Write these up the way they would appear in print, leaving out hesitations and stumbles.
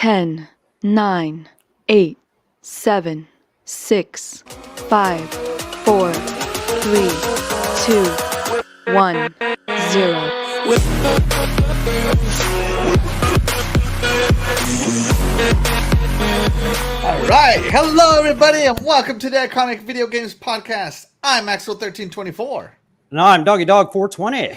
10, 9, 8, 7, 6, 5, 4, 3, 2, 1, 0. All right, hello everybody, and welcome to the Iconic Video Games Podcast. I'm Axle1324. No, I'm Doggy Dog 420.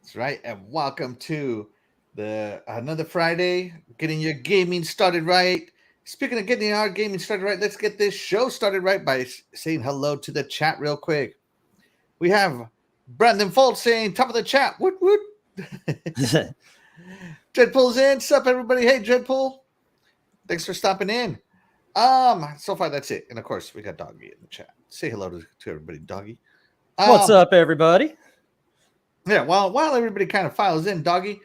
That's right, and welcome to another Friday, getting your gaming started right. Speaking of getting our gaming started right, let's get this show started right by saying hello to the chat real quick. We have Brandon Foltz saying top of the chat, woot woot. Dreadpool's in. What's up, everybody? Hey, Dreadpool. Thanks for stopping in. So far that's it. And of course, we got Doggy in the chat. Say hello to everybody, Doggy. What's up, everybody? Yeah, while everybody kind of files in, Doggy.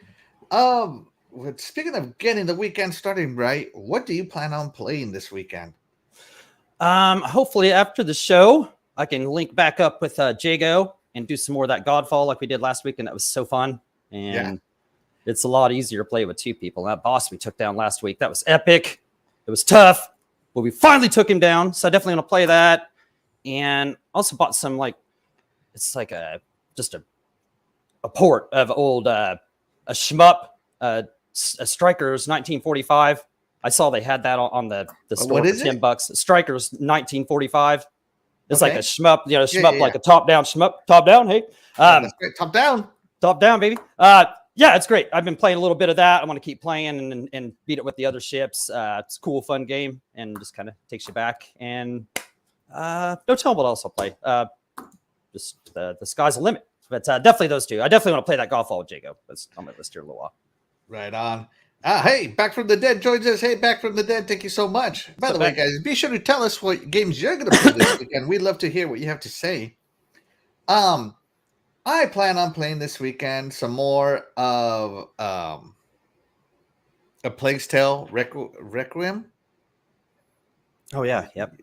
Speaking of getting the weekend starting right, what do you plan on playing this weekend? Hopefully after the show, I can link back up with Jago and do some more of that Godfall like we did last week, and that was so fun. And it's a lot easier to play with two people. That boss we took down last week, that was epic. It was tough, but we finally took him down. So I definitely want to play that. And also bought some it's like just a port of old a shmup, a Strikers 1945. I saw they had that on the store for $10. Strikers 1945. It's like a shmup, like a top-down shmup. Top-down, hey. That's great. Top-down. Top-down, baby. Yeah, it's great. I've been playing a little bit of that. I want to keep playing and beat it with the other ships. It's a cool, fun game, and just kind of takes you back. And don't tell me what else I'll play. Just the sky's the limit. But definitely those two. I definitely want to play that Golf Ball with Jago. That's on my list here a little while. Right on. Hey, Back from the Dead joins us. Hey, Back from the Dead, thank you so much. By the way, guys, be sure to tell us what games you're going to play this weekend. We'd love to hear what you have to say. I plan on playing this weekend some more of A Plague's Tale Requiem. Oh, yeah. Yep.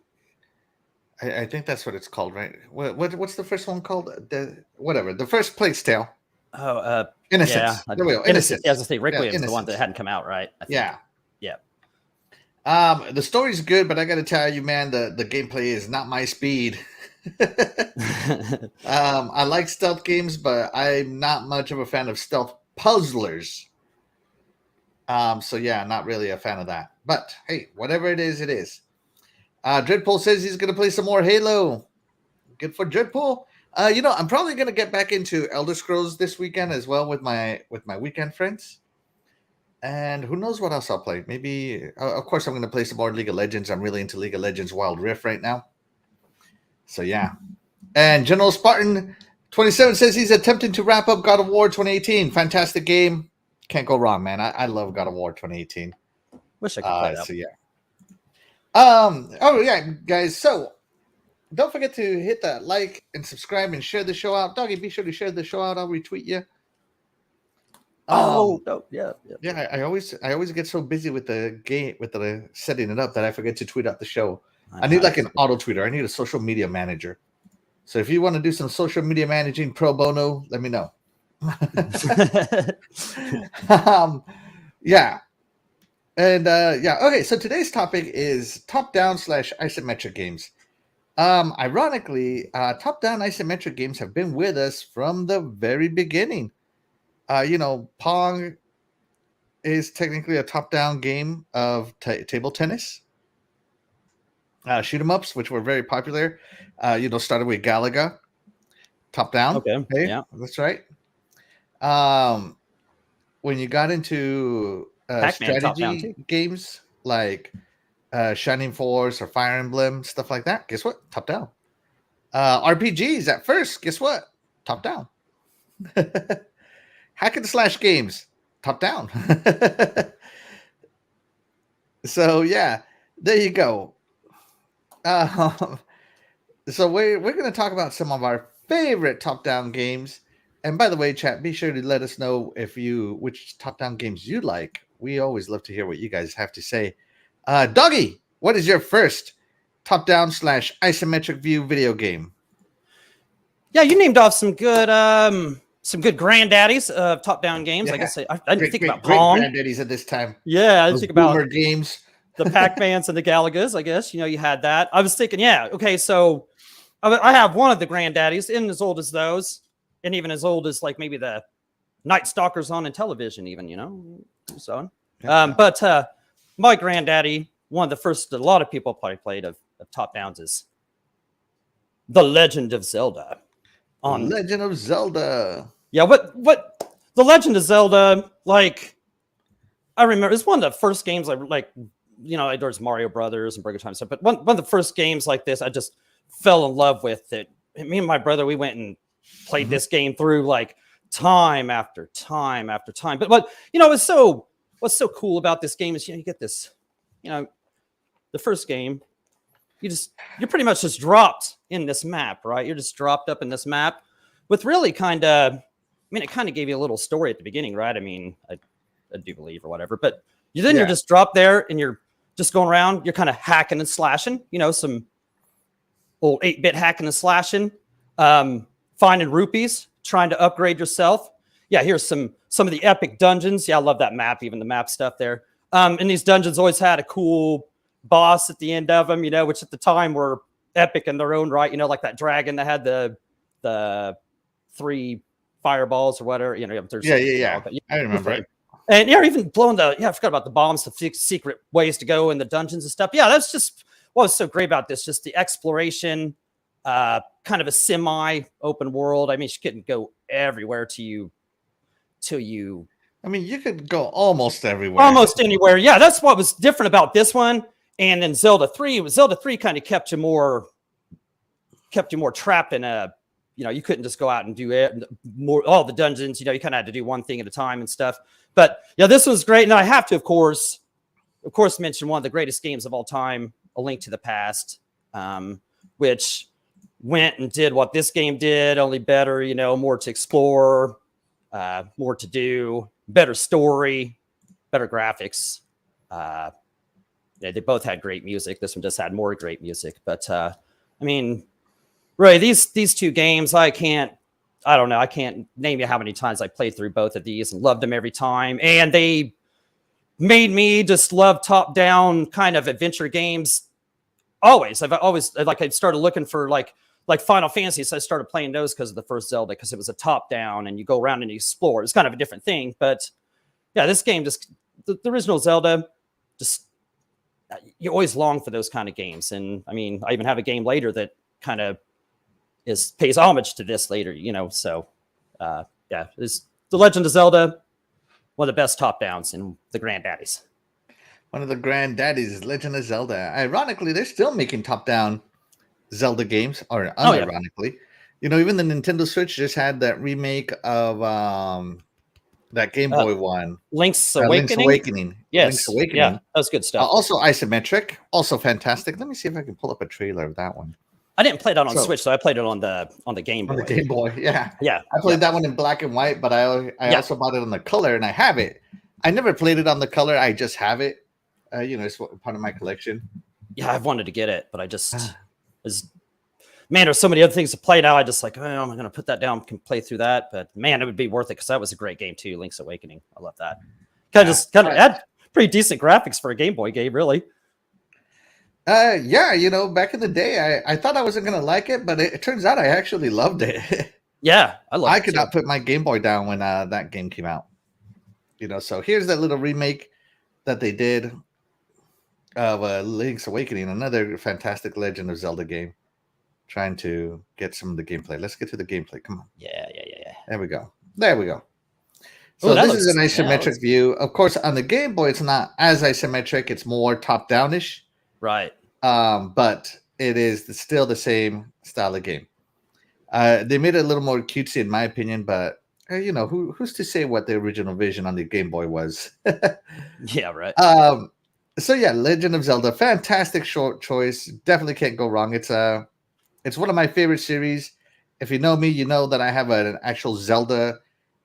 I think that's what it's called, right? What's the first one called? The first Plague's Tale. Oh, Innocence. Yeah. There we go. Innocence. Yeah, I was going to say, Requiem's the one that hadn't come out, right? Yeah. Yeah. The story's good, but I got to tell you, man, the gameplay is not my speed. I like stealth games, but I'm not much of a fan of stealth puzzlers. So yeah, not really a fan of that. But hey, whatever it is, it is. Dreadpool says he's going to play some more Halo. Good for Dreadpool. I'm probably going to get back into Elder Scrolls this weekend as well with my weekend friends. And who knows what else I'll play? Maybe, of course, I'm going to play some more League of Legends. I'm really into League of Legends Wild Rift right now. So yeah. And General Spartan 27 says he's attempting to wrap up God of War 2018. Fantastic game. Can't go wrong, man. I love God of War 2018. Wish I could play that. So yeah. Oh yeah, guys. So don't forget to hit that like and subscribe and share the show out. Doggy, be sure to share the show out. I'll retweet you. Yeah. I always get so busy with the game, with the setting it up, that I forget to tweet out the show. I need like an auto tweeter. I need a social media manager. So if you want to do some social media managing pro bono, let me know. Yeah. And okay, so today's topic is top-down / isometric games. Ironically, top-down isometric games have been with us from the very beginning. Pong is technically a top-down game of table tennis. Shoot 'em ups, which were very popular, started with Galaga, top-down. Okay, yeah, that's right. When you got into strategy games like Shining Force or Fire Emblem, stuff like that, guess what? Top down. RPGs at first, guess what? Top down. Hack and slash games, top down. So yeah, there you go. So we're going to talk about some of our favorite top down games. And by the way, chat, be sure to let us know which top-down games you like. We always love to hear what you guys have to say. Doggy, what is your first top-down / isometric view video game? Yeah, you named off some good some good granddaddies of top-down games. Yeah. I guess I didn't think about great Pong. granddaddies at this time. Yeah, I didn't Those think about boomer games. the Pac-Mans and the Galagas. I guess you had that. I was thinking, okay, so I have one of the granddaddies, and as old as those, and even as old as like maybe the Night Stalkers on in television, even so. But my granddaddy, one of the first, a lot of people probably played of top downs is The Legend of Zelda. Legend of Zelda. Yeah, what The Legend of Zelda, like, I remember it's one of the first games there's Mario Brothers and Burger Time stuff, but one of the first games like this I just fell in love with it. Me and my brother, we went and played this game through like time after time after time. But what's so cool about this game is you get this, the first game, you're pretty much just dropped in this map, right? You're just dropped up in this map with really it kind of gave you a little story at the beginning, right? I mean, I do believe or whatever, but you're just dropped there and you're just going around, you're kind of hacking and slashing, some old 8-bit hacking and slashing, finding rupees, trying to upgrade yourself. Yeah, here's some of the epic dungeons. Yeah, I love that map, even the map stuff there. And these dungeons always had a cool boss at the end of them, which at the time were epic in their own right. Like that dragon that had the 3 fireballs or whatever. Yeah. I remember it. And even blowing I forgot about the bombs, the secret ways to go in the dungeons and stuff. Yeah, that's just what was so great about this. Just the exploration, kind of a semi-open world. I mean, you couldn't go everywhere till you. I mean, you could go almost everywhere. Almost anywhere. Yeah, that's what was different about this one. And then Zelda 3 kind of kept you more trapped in a. You couldn't just go out and do it more. All the dungeons, you kind of had to do one thing at a time and stuff. But yeah, this was great. And I have to, of course, mention one of the greatest games of all time, A Link to the Past, which went and did what this game did, only better, more to explore, more to do, better story, better graphics. They both had great music. This one just had more great music. But I mean, really, these two games, I can't name you how many times I played through both of these and loved them every time. And they made me just love top-down kind of adventure games. I started looking for like Final Fantasy, so I started playing those because of the first Zelda, because it was a top-down and you go around and you explore. It's kind of a different thing, but yeah, this game the original Zelda, just you always long for those kind of games. And I mean, I even have a game later that kind of pays homage to this later, So it's The Legend of Zelda, one of the best top downs in the granddaddies. One of the granddaddies is Legend of Zelda. Ironically, they're still making top-down Zelda games, or unironically. Even the Nintendo Switch just had that remake of that Game Boy one. Link's Awakening. Yes. Link's Awakening. Yeah, that was good stuff. Also Isometric, also fantastic. Let me see if I can pull up a trailer of that one. I didn't play that on Switch, so I played it on the Game Boy. On the Game Boy, yeah. Yeah. I played that one in black and white, but I also bought it on the color, and I have it. I never played it on the color. I just have it. It's part of my collection. Yeah, I've wanted to get it, but I just there's so many other things to play now. I just I'm going to put that down, can play through that. But man, it would be worth it because that was a great game too. Link's Awakening. I love that. Kind of had pretty decent graphics for a Game Boy game, really. Back in the day, I thought I wasn't going to like it, but it turns out I actually loved it. Yeah, I could not put my Game Boy down when that game came out. So here's that little remake that they did of Link's Awakening, another fantastic Legend of Zelda game. Trying to get some of the gameplay. Let's get to the gameplay. Come on. Yeah. There we go. So this is an isometric view. Of course, on the Game Boy, it's not as isometric. It's more top-down-ish. Right. But it is still the same style of game. They made it a little more cutesy, in my opinion, but who's to say what the original vision on the Game Boy was? Yeah, right. So yeah, Legend of Zelda, fantastic short choice. Definitely can't go wrong. It's one of my favorite series. If you know me, you know that I have an actual Zelda,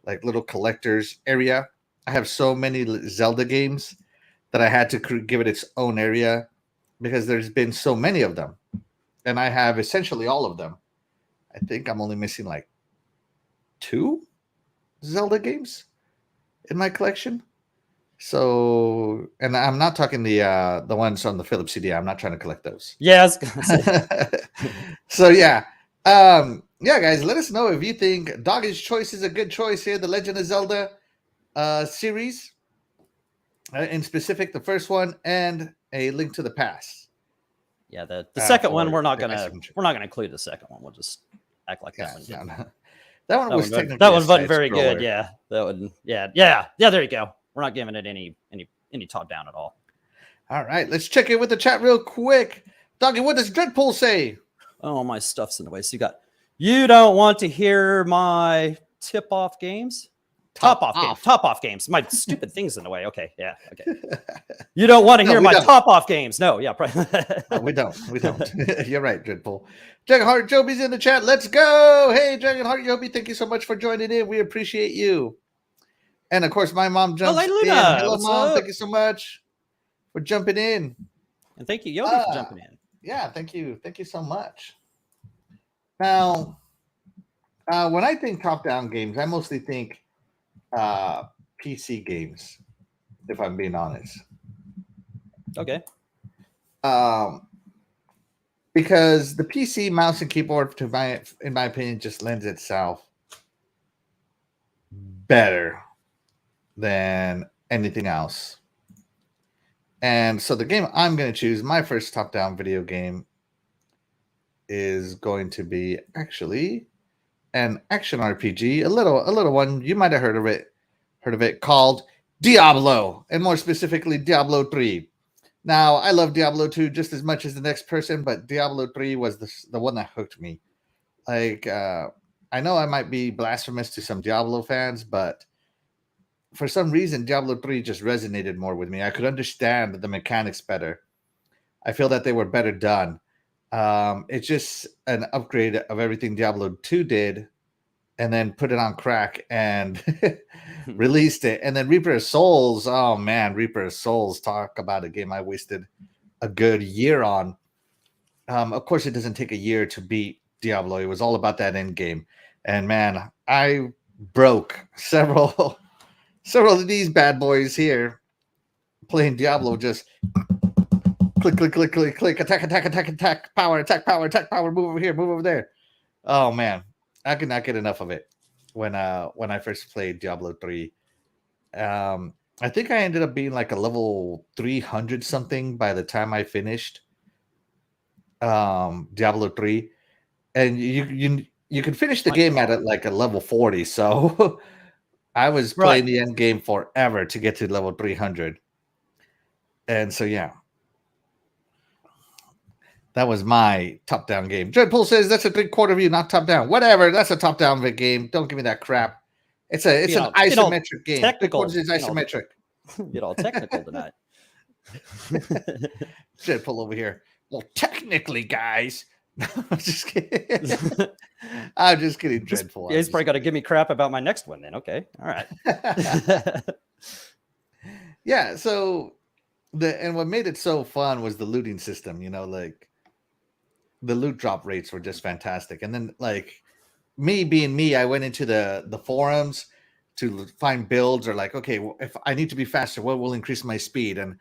like little collector's area. I have so many Zelda games that I had to give it its own area because there's been so many of them. And I have essentially all of them. I think I'm only missing like 2 Zelda games in my collection. So, and I'm not talking the ones on the Philips CD. I'm not trying to collect those. Yeah, I was gonna say. So yeah, yeah, guys, let us know if you think Doggy's Choice is a good choice here. The Legend of Zelda series, in specific, the first one, and A Link to the Past. Yeah, the second one for we're not the gonna include the second one. We'll just act like that one. Yeah, no. That one was technically that one a wasn't very side-scroller. good. Yeah, that one. Yeah. There you go. We're not giving it any top down at all. All right, let's check in with the chat real quick. Doggy, what does Dreadpool say? Oh, my stuff's in the way. So you don't want to hear my tip-off games? Top off games. My stupid thing's in the way. Okay, yeah, okay. You don't want to hear my top-off games. No, yeah, probably. No, we don't. You're right, Dreadpool. Dragonheart Joby's in the chat. Let's go. Hey, Dragonheart Joby, thank you so much for joining in. We appreciate you. And, of course, my mom jumps in. Hello, Mom. Thank you so much for jumping in. And thank you, Yobi, for jumping in. Yeah, thank you. Thank you so much. Now, when I think top-down games, I mostly think PC games, if I'm being honest. Okay. Because the PC mouse and keyboard, in my opinion, just lends itself better than anything else. And so the game I'm going to choose, my first top-down video game, is going to be actually an action RPG, a little one. You might have heard of it, called Diablo, and more specifically Diablo 3. Now, I love Diablo 2 just as much as the next person, but Diablo 3 was the one that hooked me. Like, I know I might be blasphemous to some Diablo fans, but for some reason, Diablo 3 just resonated more with me. I could understand the mechanics better. I feel that they were better done. It's just an upgrade of everything Diablo 2 did, and then put it on crack and released it. And then Reaper of Souls, oh man, Reaper of Souls, talk about a game I wasted a good year on. Of course, it doesn't take a year to beat Diablo. It was all about that end game. And man, I broke several of these bad boys here playing Diablo. Just click, attack, power, move over here, move over there. Oh man, I could not get enough of it when I first played Diablo 3. I think I ended up being like a level 300 something by the time I finished Diablo 3, and you can finish the game at like a level 40. So I was playing the end game forever to get to level 300, and so yeah. That was my top-down game. Dreadpool says that's a 3/4 view, not top-down. Whatever, that's a top-down game. Don't give me that crap. It's an isometric game. Technical. 3/4 is isometric. Get all technical tonight. Dreadpool over here. Well, technically, guys. I'm just kidding. I'm just kidding, Dreadpool. He's probably got to give me crap about my next one then. Okay, all right. Yeah. So and what made it so fun was the looting system. Like, the loot drop rates were just fantastic. And then, like, me being me, I went into the forums to find builds, or like, okay, well, if I need to be faster, what will increase my speed? And,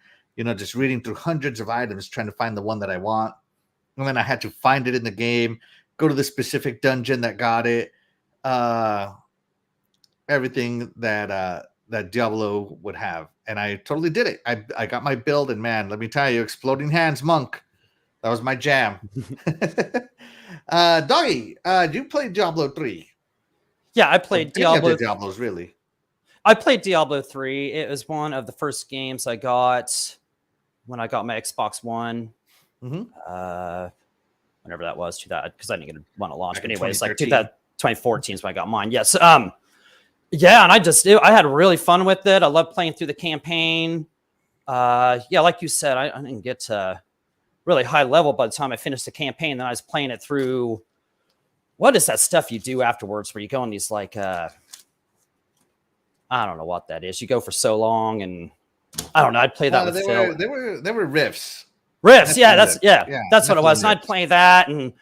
just reading through hundreds of items, trying to find the one that I want. And then I had to find it in the game, go to the specific dungeon that got it, everything that Diablo would have. And I totally did it. I got my build, and man, let me tell you, Exploding Hands Monk. That was my jam. Doggy, you played Diablo 3. Yeah, I played Diablo. Diablos, really. I played Diablo 3. It was one of the first games I got when I got my Xbox One. Mm-hmm. Whenever that was, because I didn't get one at launch. Like but anyways, like 2014 is when I got mine. Yes. Yeah, and I had really fun with it. I loved playing through the campaign. Yeah, like you said, I didn't get to really high level by the time I finished the campaign. Then I was playing it through. What is that stuff you do afterwards where you go on these, like, I don't know what that is. You go for so long, and I don't know. I'd play that with Phil. They were riffs. Rifts, that's what it was. And Rifts. I'd play that, and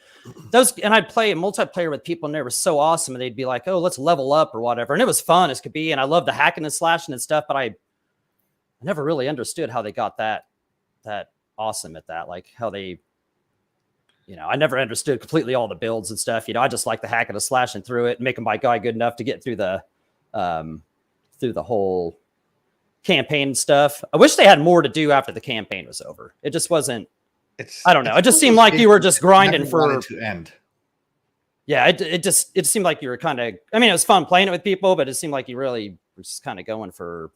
I'd play multiplayer with people, and they were so awesome. And they'd be like, "Oh, let's level up or whatever," and it was fun as could be. And I love the hacking and slashing and stuff, but I never really understood how they got that awesome at that, like how they. I never understood completely all the builds and stuff. I just like the hacking and slashing through it and making my guy good enough to get through the whole campaign and stuff. I wish they had more to do after the campaign was over. It just wasn't. I don't know. It just seemed like you were just grinding for to end. Yeah, it seemed like you were kind of. I mean, it was fun playing it with people, but it seemed like you really were just kind of going for.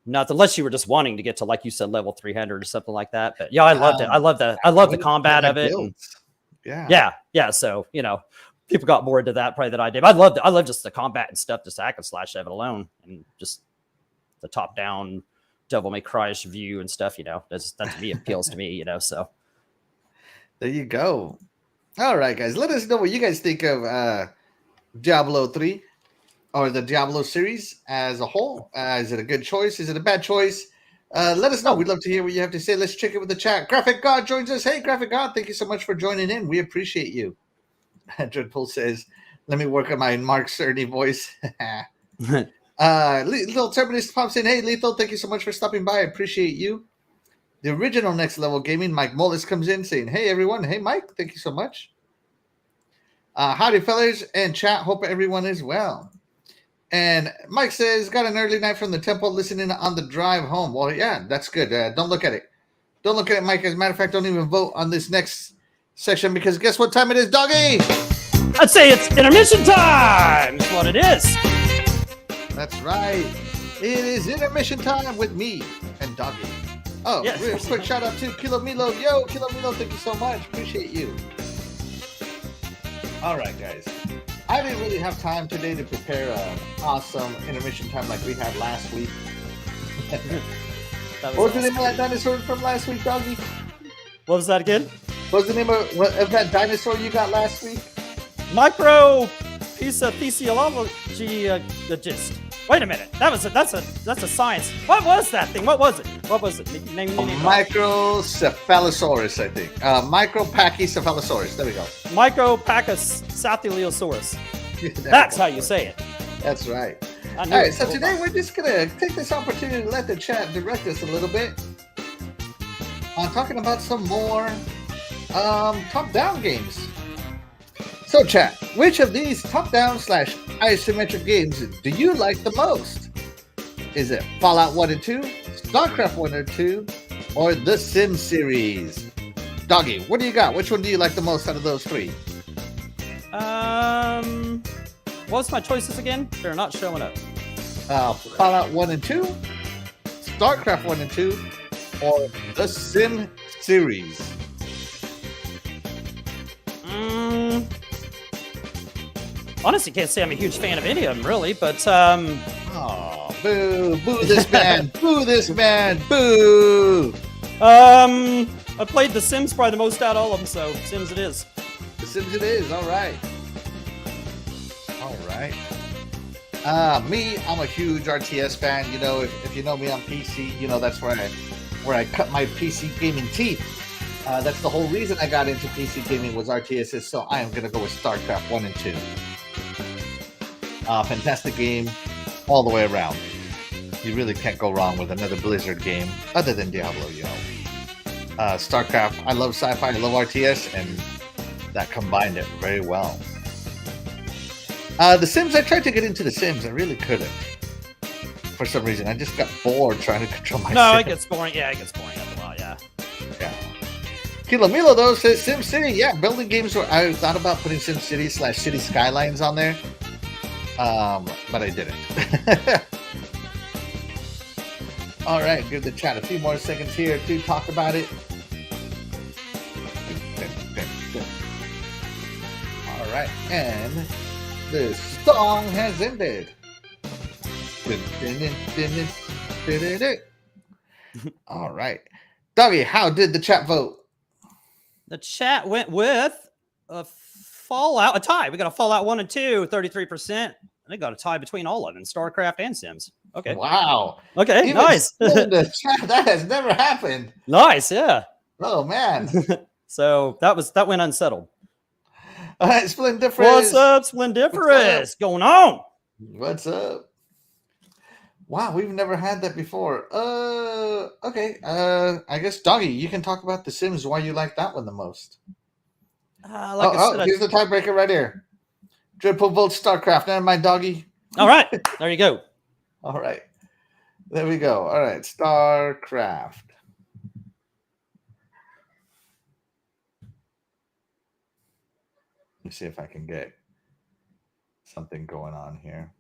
Nothing, unless you were just wanting to get to, like you said, level 300 or something like that. But yeah, I loved it. I love the combat of it. And, yeah. So people got more into that probably than I did. I love just the combat and stuff, just hack and slash of it alone, and just the top down Devil May Cry-ish view and stuff. That to me appeals to me. So there you go. All right, guys, let us know what you guys think of Diablo 3. Or the Diablo series as a whole. Is it a good choice? Is it a bad choice? Let us know. We'd love to hear what you have to say. Let's check it with the chat. Graphic God joins us. Hey, Graphic God, thank you so much for joining in. We appreciate you. Dreadpool says, let me work on my Mark Cerny voice. Little Terminus pops in. Hey, Lethal, thank you so much for stopping by. I appreciate you. The original Next Level Gaming, Mike Mullis, comes in saying, hey, everyone. Hey, Mike, thank you so much. Howdy, fellas, and chat. Hope everyone is well. And Mike says, got an early night from the temple listening on the drive home. Well, yeah, that's good. Don't look at it. Don't look at it, Mike. As a matter of fact, don't even vote on this next section because guess what time it is, doggy? I'd say it's intermission time. That's what it is. That's right. It is intermission time with me and doggy. Oh, yes. Real quick shout out to Kilo Milo. Yo, Kilo Milo, thank you so much. Appreciate you. All right, guys. I didn't really have time today to prepare an awesome intermission time like we had last week. What was the name of that dinosaur from last week, doggy? What was that again? What was the name of that dinosaur you got last week? Micro piece of physiology. Wait a minute. That's a science. What was that thing? What was it? Name Microcephalosaurus, I think. Micropachycephalosaurus. There we go. Micropachycephalosaurus. That's how you say it. That's right. All right, so today we're just going to take this opportunity to let the chat direct us a little bit on talking about some more top-down games. So, chat, which of these top-down / isometric games do you like the most? Is it Fallout 1 and 2, Starcraft 1 and 2, or The Sims series? Doggy, what do you got? Which one do you like the most out of those three? What's my choices again? They're not showing up. Fallout 1 and 2, Starcraft 1 and 2, or The Sim series? Honestly, can't say I'm a huge fan of any of them, really, but Oh, boo this man, boo this man, boo. I played The Sims probably the most out of all of them, so Sims it is. The Sims it is. All right. Me, I'm a huge RTS fan. If you know me on PC, that's where I cut my PC gaming teeth. That's the whole reason I got into PC gaming was RTSs. So I am gonna go with StarCraft 1 and 2. Fantastic game all the way around. You really can't go wrong with another Blizzard game other than Diablo, StarCraft, I love sci-fi, I love RTS, and that combined it very well. The Sims, I tried to get into The Sims. I really couldn't. For some reason, I just got bored trying to control my Sims. It gets boring. Yeah, it gets boring after a while, yeah. Kilo Milo, though, says SimCity. Yeah, building games where I thought about putting SimCity / City Skylines on there. But I didn't. All right, give the chat a few more seconds here to talk about it. All right, and the song has ended. All right. Doggy, how did the chat vote? The chat went with a Fallout, a tie. We got a Fallout 1 and 2, 33%. I think got a tie between all of them, StarCraft and Sims. Okay. Wow. Okay, even nice. The chat, that has never happened. Nice, yeah. Oh man. So that went unsettled. All right, Splendiferous. What's up, Splendiferous? Going on? What's up? Wow, we've never had that before. Okay. I guess Doggy, you can talk about The Sims. Why you like that one the most? Here's the tiebreaker right here. Triple Volt Starcraft. Never mind, Doggy. All right, there you go. All right, there we go. All right, Starcraft. Let me see if I can get something going on here.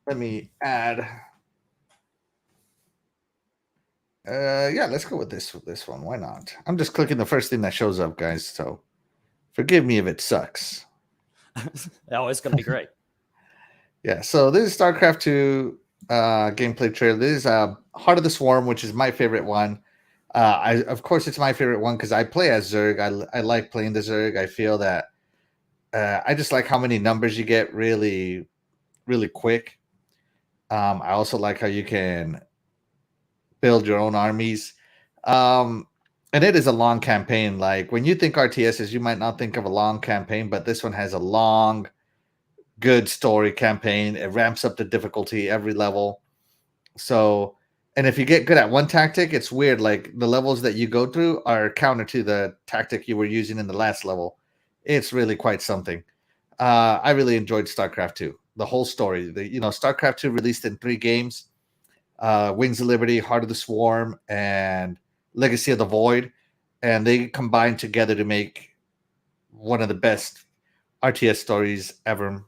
Let me add. Yeah, let's go with this one. Why not? I'm just clicking the first thing that shows up, guys. So forgive me if it sucks. Oh, it's gonna be great. Yeah. So this is StarCraft 2 gameplay trailer. This is Heart of the Swarm, which is my favorite one. Of course, it's my favorite one because I play as Zerg. I like playing the Zerg. I feel that I just like how many numbers you get really, really quick. I also like how you can build your own armies. And it is a long campaign. Like when you think RTSs, you might not think of a long campaign, but this one has a long, good story campaign. It ramps up the difficulty every level. So, and if you get good at one tactic, it's weird. Like the levels that you go through are counter to the tactic you were using in the last level. It's really quite something. I really enjoyed StarCraft 2. The whole story. StarCraft 2 released in 3 games. Wings of Liberty, Heart of the Swarm, and Legacy of the Void, and they combined together to make one of the best RTS stories ever,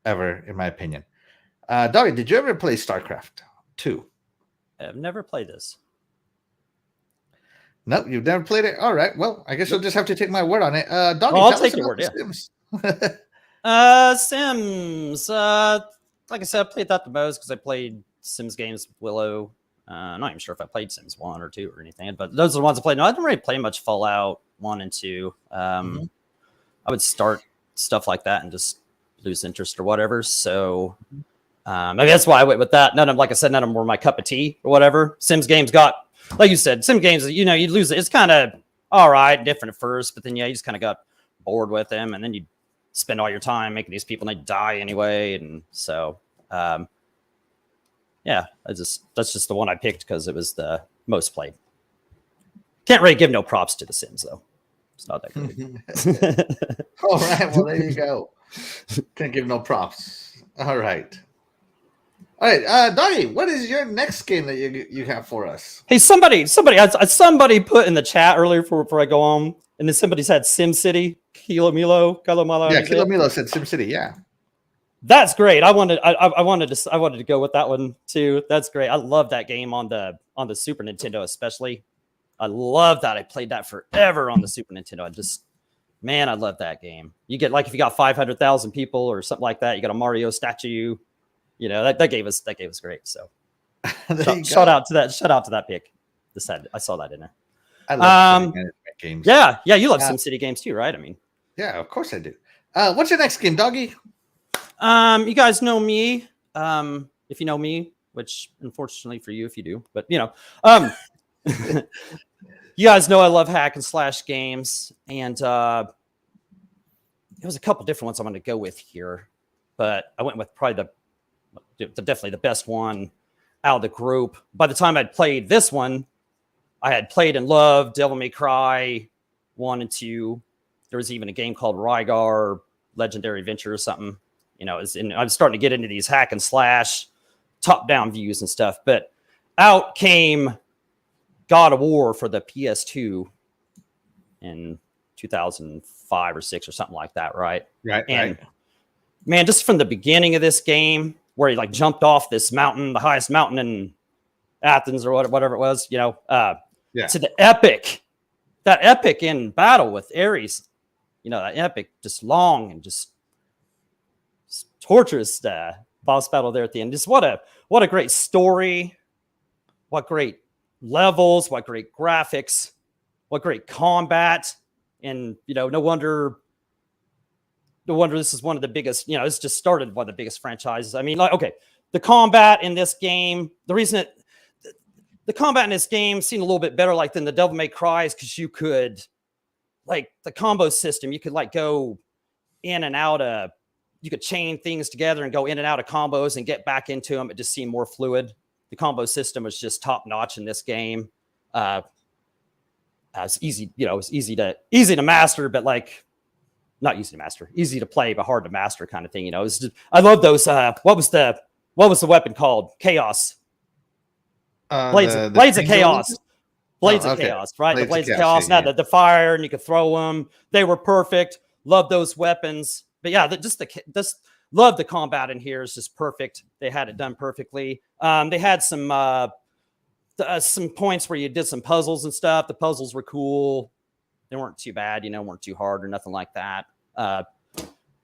in my opinion. Doggy, did you ever play StarCraft 2? I've never played this. No, you've never played it? All right. Well, I guess you'll just have to take my word on it. Doggy, I'll take your word, yeah. Sims. Sims. Like I said, I played that the most because I played Sims games with Willow. I'm not even sure if I played Sims 1 or 2 or anything, but those are the ones I played. No, I didn't really play much Fallout 1 and 2. I would start stuff like that and just lose interest or whatever. So maybe that's why I went with that. None of them were my cup of tea or whatever. Sims games got, like you said, Sim games, you lose it. It's kind of all right, different at first, but then you just kind of got bored with them, and then you spend all your time making these people and they die anyway. And so yeah, that's just the one I picked because it was the most played. Can't really give no props to The Sims though. It's not that great. All right, well there you go. Can't give no props. All right, Doggy, what is your next game that you have for us? Hey, somebody put in the chat earlier before I go on, and then somebody said SimCity. Kilo Milo. Yeah, Kilo Milo said SimCity. Yeah. That's great. I wanted to go with that one too. That's great. I love that game on the Super Nintendo, especially. I love that. I played that forever on the Super Nintendo. I love that game. You get if you got 500,000 people or something like that, you got a Mario statue. That gave us great. So shout out to that pick. I saw that in there. I love games. Yeah, you love SimCity games too, right? I mean, yeah, of course I do. What's your next game, Doggy? You guys know me. If you know me, which unfortunately for you, if you do, but you guys know I love hack and slash games, and there was a couple different ones I'm going to go with here, but I went with probably definitely the best one out of the group. By the time I'd played this one, I had played and loved Devil May Cry 1 and 2. There was even a game called Rygar Legendary Adventure or something. I'm starting to get into these hack and slash top-down views and stuff. But out came God of War for the PS2 in 2005 or 6 or something like that, right? Right. And man, just from the beginning of this game, where he jumped off this mountain, the highest mountain in Athens or whatever it was, to the epic, that epic in battle with Ares, that epic, just long and just torturous boss battle there at the end. Just what a great story, what great levels, what great graphics, what great combat, and no wonder this is one of the biggest. It's just started one of the biggest franchises. I mean, the combat in this game, the reason the combat in this game seemed a little bit better like than the Devil May Cry's, because you could, like, the combo system, you could like go in and out of, you could chain things together and go in and out of combos and get back into them. It just seemed more fluid. The combo system was just top notch in this game. It's easy, you know, it's easy to master, but like not easy to master, easy to play, but hard to master kind of thing. You know, it's just, I love those. What was the weapon called? Chaos. Blades of Chaos. Blades of Chaos, right? The Blades of Chaos. Now the fire, and you could throw them. They were perfect. Love those weapons. But yeah, just love the combat in here is just perfect. They had it done perfectly. They had some points where you did some puzzles and stuff. The puzzles were cool. They weren't too bad, you know, weren't too hard or nothing like that. I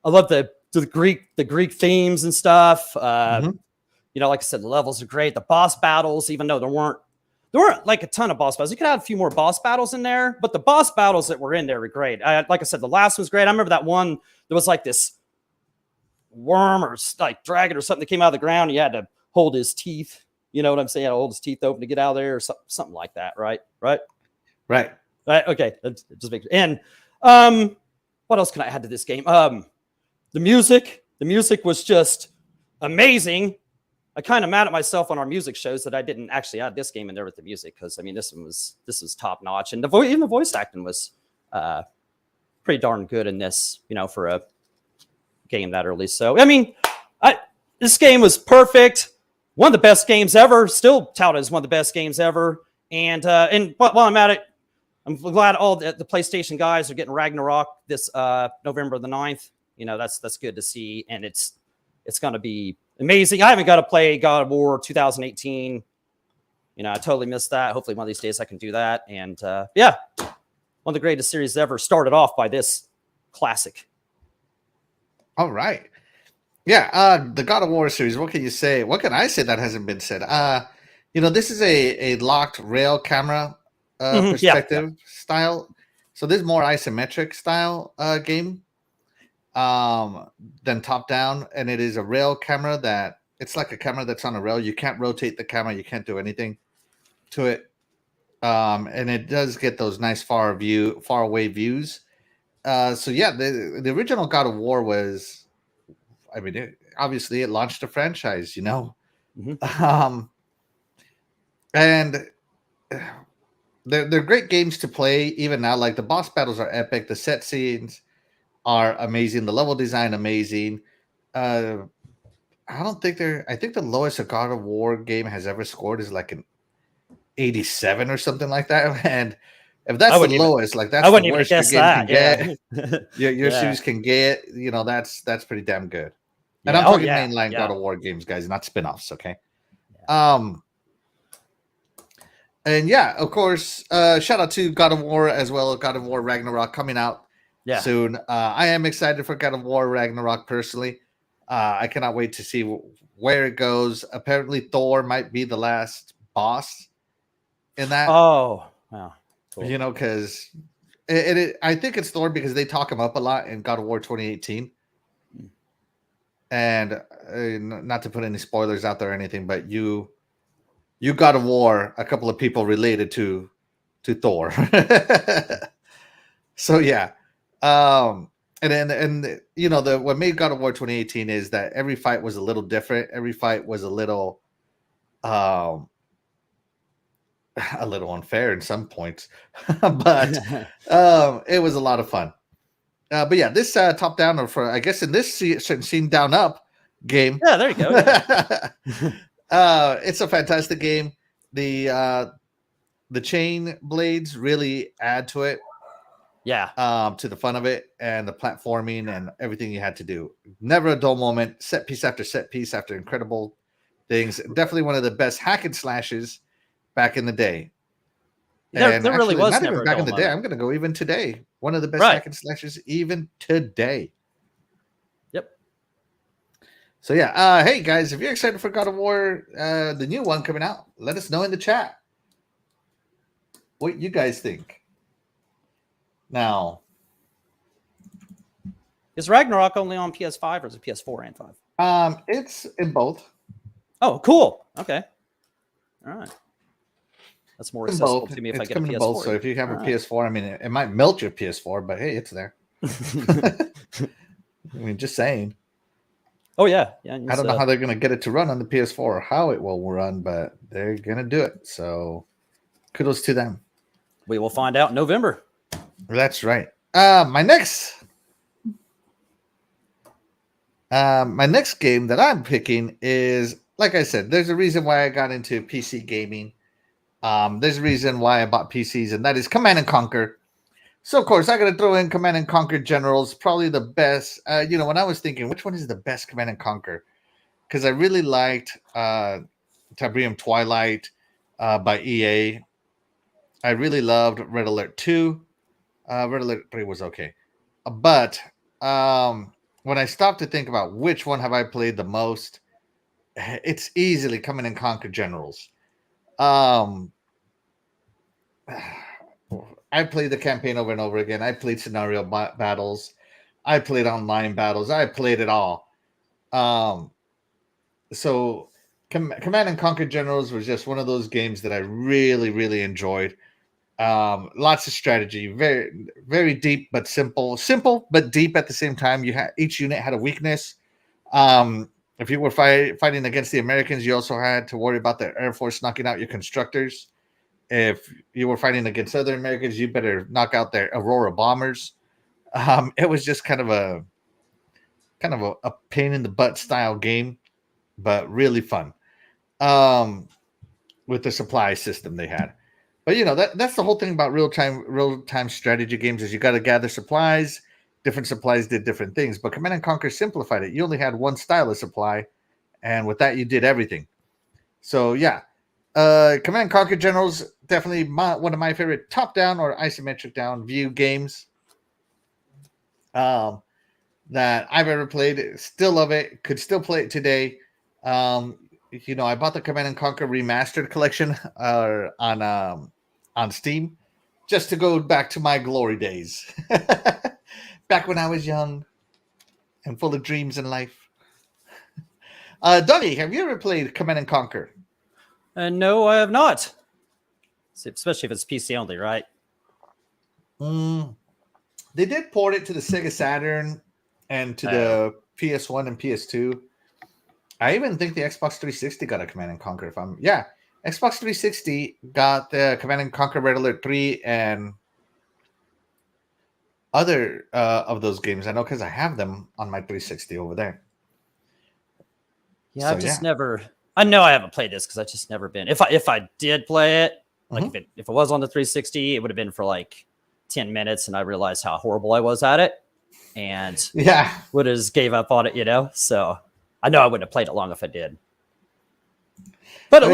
love the Greek themes and stuff. You know, like I said, the levels are great. The boss battles, even though there weren't like a ton of boss battles. You could add a few more boss battles in there, but the boss battles that were in there were great. Like I said, the last one was great. I remember that one, there was like this worm or like dragon or something that came out of the ground. You had to hold his teeth. You know what I'm saying? You had to hold his teeth open to get out of there or something like that, right? Right. Okay. Just make and what else can I add to this game? The music was just amazing. I kind of mad at myself on our music shows that I didn't actually add this game in there with the music, because I mean this was top notch, and even the voice acting was pretty darn good in this, you know, for a game that early. So I mean, this game was perfect, one of the best games ever, still touted as one of the best games ever. And while I'm at it, I'm glad all the PlayStation guys are getting Ragnarok this November the 9th. You know, that's good to see, and it's going to be amazing. I haven't got to play God of War 2018. You know, I totally missed that. Hopefully one of these days I can do that. And yeah, one of the greatest series ever, started off by this classic. All right. Yeah, the God of War series, what can you say? What can I say that hasn't been said? You know, this is a locked rail camera perspective style. So this is more isometric style game than top down, and it is a rail camera that it's like a camera that's on a rail. You can't rotate the camera, you can't do anything to it, and it does get those nice far away views. So yeah, the original God of War was, I mean, obviously it launched a franchise, you know. And they're great games to play even now. Like the boss battles are epic, the set scenes are amazing, the level design amazing. I think the lowest a God of War game has ever scored is like an 87 or something like that. And if that's the lowest, like that's the worst your game can get. Your series can get, you know, that's pretty damn good. And I'm talking mainline God of War games, guys, not spin-offs, okay? And yeah, of course, shout out to God of War as well. God of War Ragnarok coming out soon. I am excited for God of War Ragnarok personally. I cannot wait to see where it goes. Apparently, Thor might be the last boss in that. Oh, wow. Cool. You know, because I think it's Thor because they talk him up a lot in God of War 2018. And not to put any spoilers out there or anything, but you God of War a couple of people related to Thor. So yeah. And you know, what made God of War 2018 is that every fight was a little different. Every fight was a little unfair in some points, but it was a lot of fun. But yeah, this top down, or for I guess in this scene down up game. Yeah, there you go. Yeah. It's a fantastic game. The chain blades really add to it. Yeah. To the fun of it and the platforming and everything you had to do. Never a dull moment. Set piece after set piece after incredible things. Definitely one of the best hack and slashes back in the day. There really was not never even back in the day. I'm going to go even today. One of the best hack and slashes even today. Yep. So yeah, hey guys, if you're excited for God of War, the new one coming out, let us know in the chat what you guys think. Now, is Ragnarok only on PS5 or is it PS4 and 5? It's in both. Oh, cool. Okay. All right. That's more accessible both. to me if It's I get a coming to PS4. both. So if you have a PS4, I mean, it might melt your PS4, but hey, it's there. I mean, just saying. Oh yeah. I don't know how they're going to get it to run on the PS4 or how it will run, but they're going to do it. So kudos to them. We will find out in November. That's right. My next game that I'm picking is, like I said, there's a reason why I got into PC gaming. There's a reason why I bought PCs, and that is Command and Conquer. So, of course, I got to throw in Command and Conquer Generals, probably the best. When I was thinking, which one is the best Command and Conquer? Because I really liked Tabrium Twilight by EA. I really loved Red Alert 2. Red Alert 3 was okay. But when I stopped to think about which one have I played the most, it's easily Command and Conquer Generals. I played the campaign over and over again. I played scenario battles. I played online battles. I played it all. So Command and Conquer Generals was just one of those games that I really, really enjoyed. Lots of strategy, very, very deep but simple but deep at the same time. Each unit had a weakness. If you were fighting against the Americans, you also had to worry about the Air Force knocking out your constructors. If you were fighting against other Americans, you better knock out their Aurora bombers. It was just kind of a pain in the butt style game, but really fun. With the supply system they had. But that's the whole thing about real-time strategy games is you got to gather supplies. Different supplies did different things, but Command and Conquer simplified it. You only had one style of supply, and with that you did everything. So yeah, Command and Conquer Generals definitely one of my favorite top-down or isometric down view games that I've ever played. Still love it. Could still play it today. I bought the Command and Conquer Remastered collection on Steam just to go back to my glory days. Back when I was young and full of dreams in life. Dougie, have you ever played Command and Conquer? No, I have not. Especially if it's PC only, right? They did port it to the Sega Saturn and to the PS1 and PS2. I even think the Xbox 360 got a Command and Conquer. Xbox 360 got the Command and Conquer Red Alert 3 and other of those games. I know because I have them on my 360 over there. Yeah, I know I haven't played this because I've just never been. If I did play it, like if it was on the 360, it would have been for like 10 minutes, and I realized how horrible I was at it, and would have just gave up on it, So I know I wouldn't have played it long if I did. But it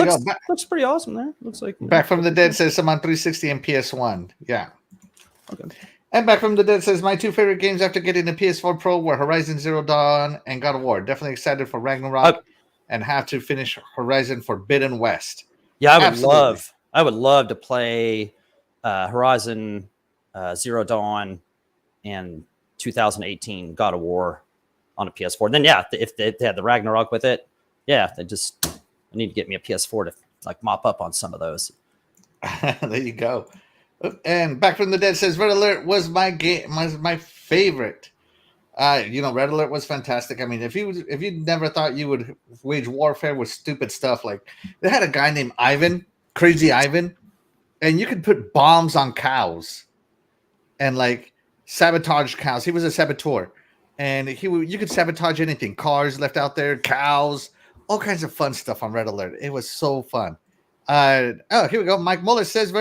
looks pretty awesome there. Looks like Back from the Dead says I'm on 360 and PS1. Yeah. Okay. And Back from the Dead says my two favorite games after getting a PS4 Pro were Horizon Zero Dawn and God of War. Definitely excited for Ragnarok and have to finish Horizon Forbidden West. Yeah, I would love to play Horizon Zero Dawn and 2018 God of War on a PS4. And then if they had the Ragnarok with it, I need to get me a PS4 to like mop up on some of those. There you go. And Back from the Dead says Red Alert was my favorite. Red Alert was fantastic. I mean, if you never thought you would wage warfare with stupid stuff, like they had a guy named Ivan, Crazy Ivan, and you could put bombs on cows and like sabotage cows. He was a saboteur, and you could sabotage anything, cars left out there, cows, all kinds of fun stuff on Red Alert. It was so fun. Here we go. Mike Muller says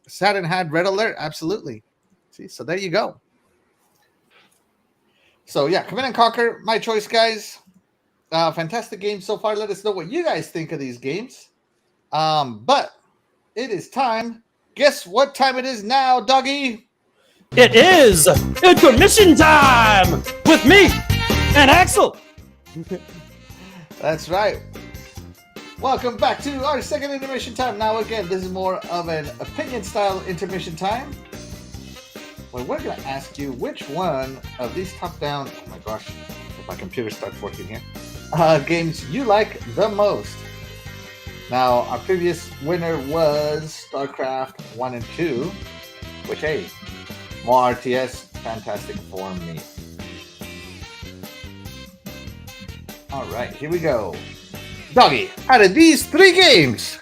Saturn had Red Alert. Absolutely. See, so there you go. So yeah, Command and Conquer, my choice, guys. Fantastic game so far. Let us know what you guys think of these games. But it is time. Guess what time it is now, Doggy? It is intermission time with me and Axel. That's right. Welcome back to our second intermission time. Now, again, this is more of an opinion-style intermission time, where we're going to ask you which one of these top-down, oh my gosh, if my computer starts working here, games you like the most. Now, our previous winner was Starcraft 1 and 2, which, hey, more RTS, fantastic for me. All right, here we go. Doggy, out of these 3 games,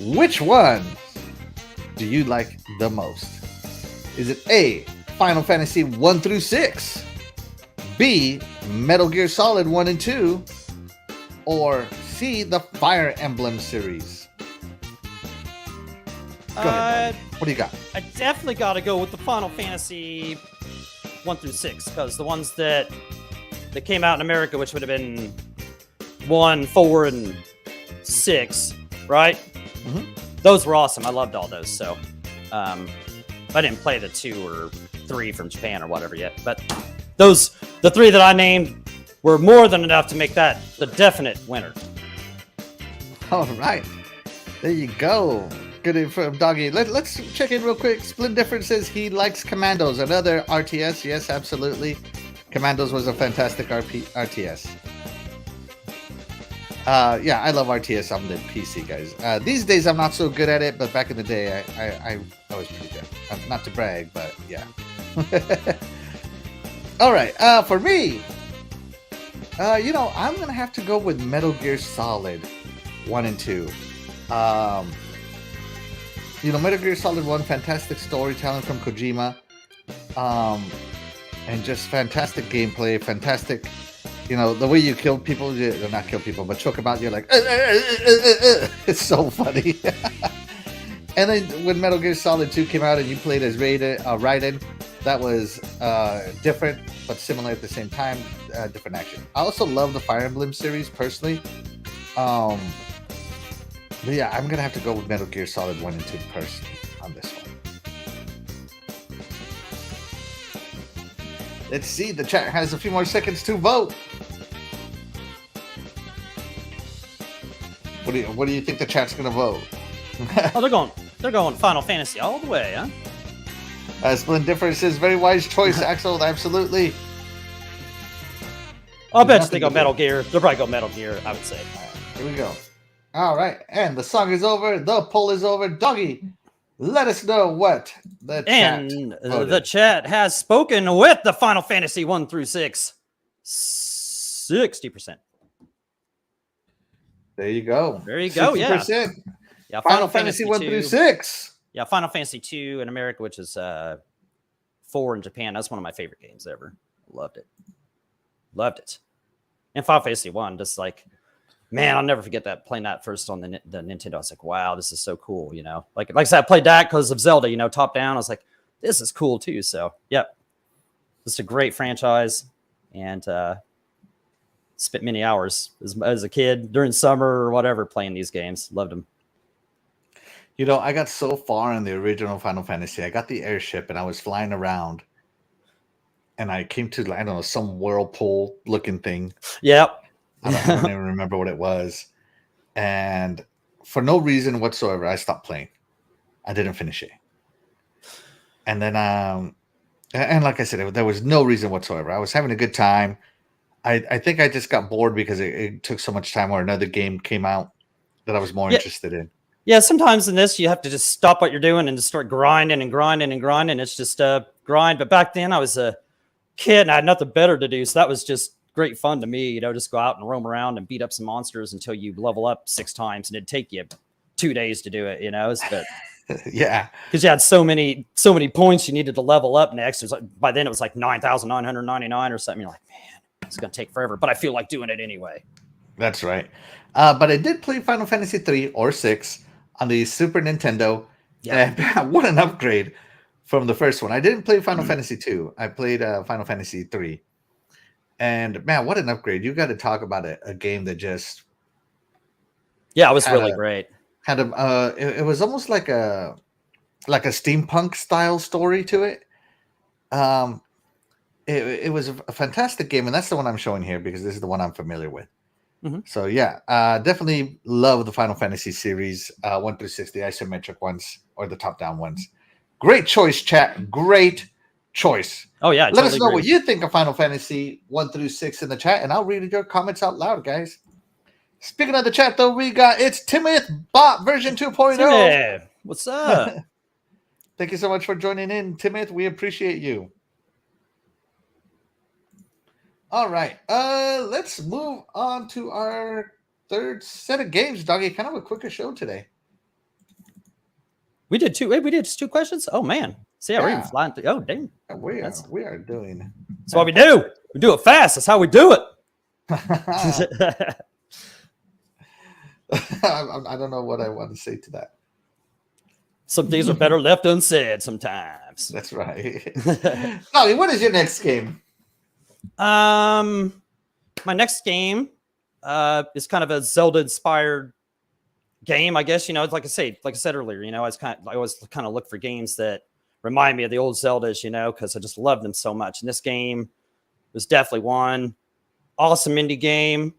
which one do you like the most? Is it A, Final Fantasy 1 through 6, B, Metal Gear Solid 1 and 2, or C, the Fire Emblem series? Go ahead, Doggy. What do you got? I definitely got to go with the Final Fantasy 1 through 6, because the ones that came out in America, which would have been 1, 4, and 6, right? Mm-hmm. Those were awesome. I loved all those. So I didn't play the 2 or 3 from Japan or whatever yet. But the 3 that I named were more than enough to make that the definite winner. All right. There you go. Good info, Doggy. Let's check in real quick. Split Difference says he likes Commandos. Another RTS. Yes, absolutely. Commandos was a fantastic RTS. Yeah, I love RTS on the PC, guys. These days, I'm not so good at it, but back in the day, I was pretty good. Not to brag, but yeah. All right, for me, I'm going to have to go with Metal Gear Solid 1 and 2. Metal Gear Solid 1, fantastic storytelling from Kojima. And just fantastic gameplay, fantastic... the way you kill people, not kill people, but choke them out, you're like, it's so funny. And then when Metal Gear Solid 2 came out and you played as Raiden, that was different, but similar at the same time, different action. I also love the Fire Emblem series, personally. But yeah, I'm going to have to go with Metal Gear Solid 1 and 2 personally on this one. Let's see, the chat has a few more seconds to vote. What do you think the chat's gonna vote? Oh, they're going Final Fantasy all the way, huh? Split Difference says very wise choice, Axel. Absolutely. I'll bet you they go Metal Gear. They'll probably go Metal Gear, I would say. Here we go. All right, and the song is over. The poll is over. Doggy, let us know what the chat voted. The chat has spoken with the Final Fantasy 1 through 6. 60%. There you go. There you go. 60%. Yeah. Yeah. Final Fantasy 1 through 6. Yeah. Final Fantasy 2 in America, which is 4 in Japan. That's one of my favorite games ever. Loved it. Loved it. And Final Fantasy 1, just like, man, I'll never forget that playing that first on the Nintendo. I was like, wow, this is so cool. Like I said, I played that because of Zelda, top down. I was like, this is cool too. So, yep. Just a great franchise. And, spent many hours as a kid during summer or whatever playing these games. Loved them. I got so far in the original Final Fantasy. I got the airship and I was flying around. And I came to, I don't know, some whirlpool looking thing. Yep. I don't even remember what it was. And for no reason whatsoever, I stopped playing. I didn't finish it. And then, and like I said, there was no reason whatsoever. I was having a good time. I think I just got bored because it took so much time, or another game came out that I was more interested in. Yeah, sometimes in this, you have to just stop what you're doing and just start grinding and grinding and grinding. It's just a grind. But back then, I was a kid and I had nothing better to do. So that was just great fun to me, just go out and roam around and beat up some monsters until you level up 6 times. And it'd take you 2 days to do it, But yeah, because you had so many points you needed to level up next. It was by then, it was like 9,999 or something. You're like, man, it's going to take forever, but I feel like doing it anyway. That's right. But I did play Final Fantasy 3 or 6 on the Super Nintendo. Yeah. And what an upgrade from the first one. I didn't play Final Fantasy 2. I played Final Fantasy 3. And man, what an upgrade. You got to talk about a game that just... Yeah, it was really great. It was almost like a steampunk style story to it. It was a fantastic game, and that's the one I'm showing here because this is the one I'm familiar with. Mm-hmm. So yeah, definitely love the Final Fantasy series, 1 through 6, the isometric ones or the top-down ones. Great choice, chat. Great choice. Oh yeah, let us know what you think of Final Fantasy 1 through 6 in the chat, and I'll read your comments out loud, guys. Speaking of the chat, though, we got it's Timothy Bot version 2.0. Timmy, what's up? Thank you so much for joining in, Timothy. We appreciate you. All right. Let's move on to our third set of games, doggy. Kind of a quicker show today. We did two. Wait, we did just 2 questions. Oh man, see, we're even flying through. Oh dang, we are doing. That's what we do. We do it fast. That's how we do it. I don't know what I want to say to that. Some things are better left unsaid sometimes. That's right. Doggy, what is your next game? My next game is kind of a Zelda-inspired game, I guess. You know, like I said earlier, you know, I always kind of look for games that remind me of the old Zeldas, you know, because I just love them so much. And this game was definitely one. Awesome indie game.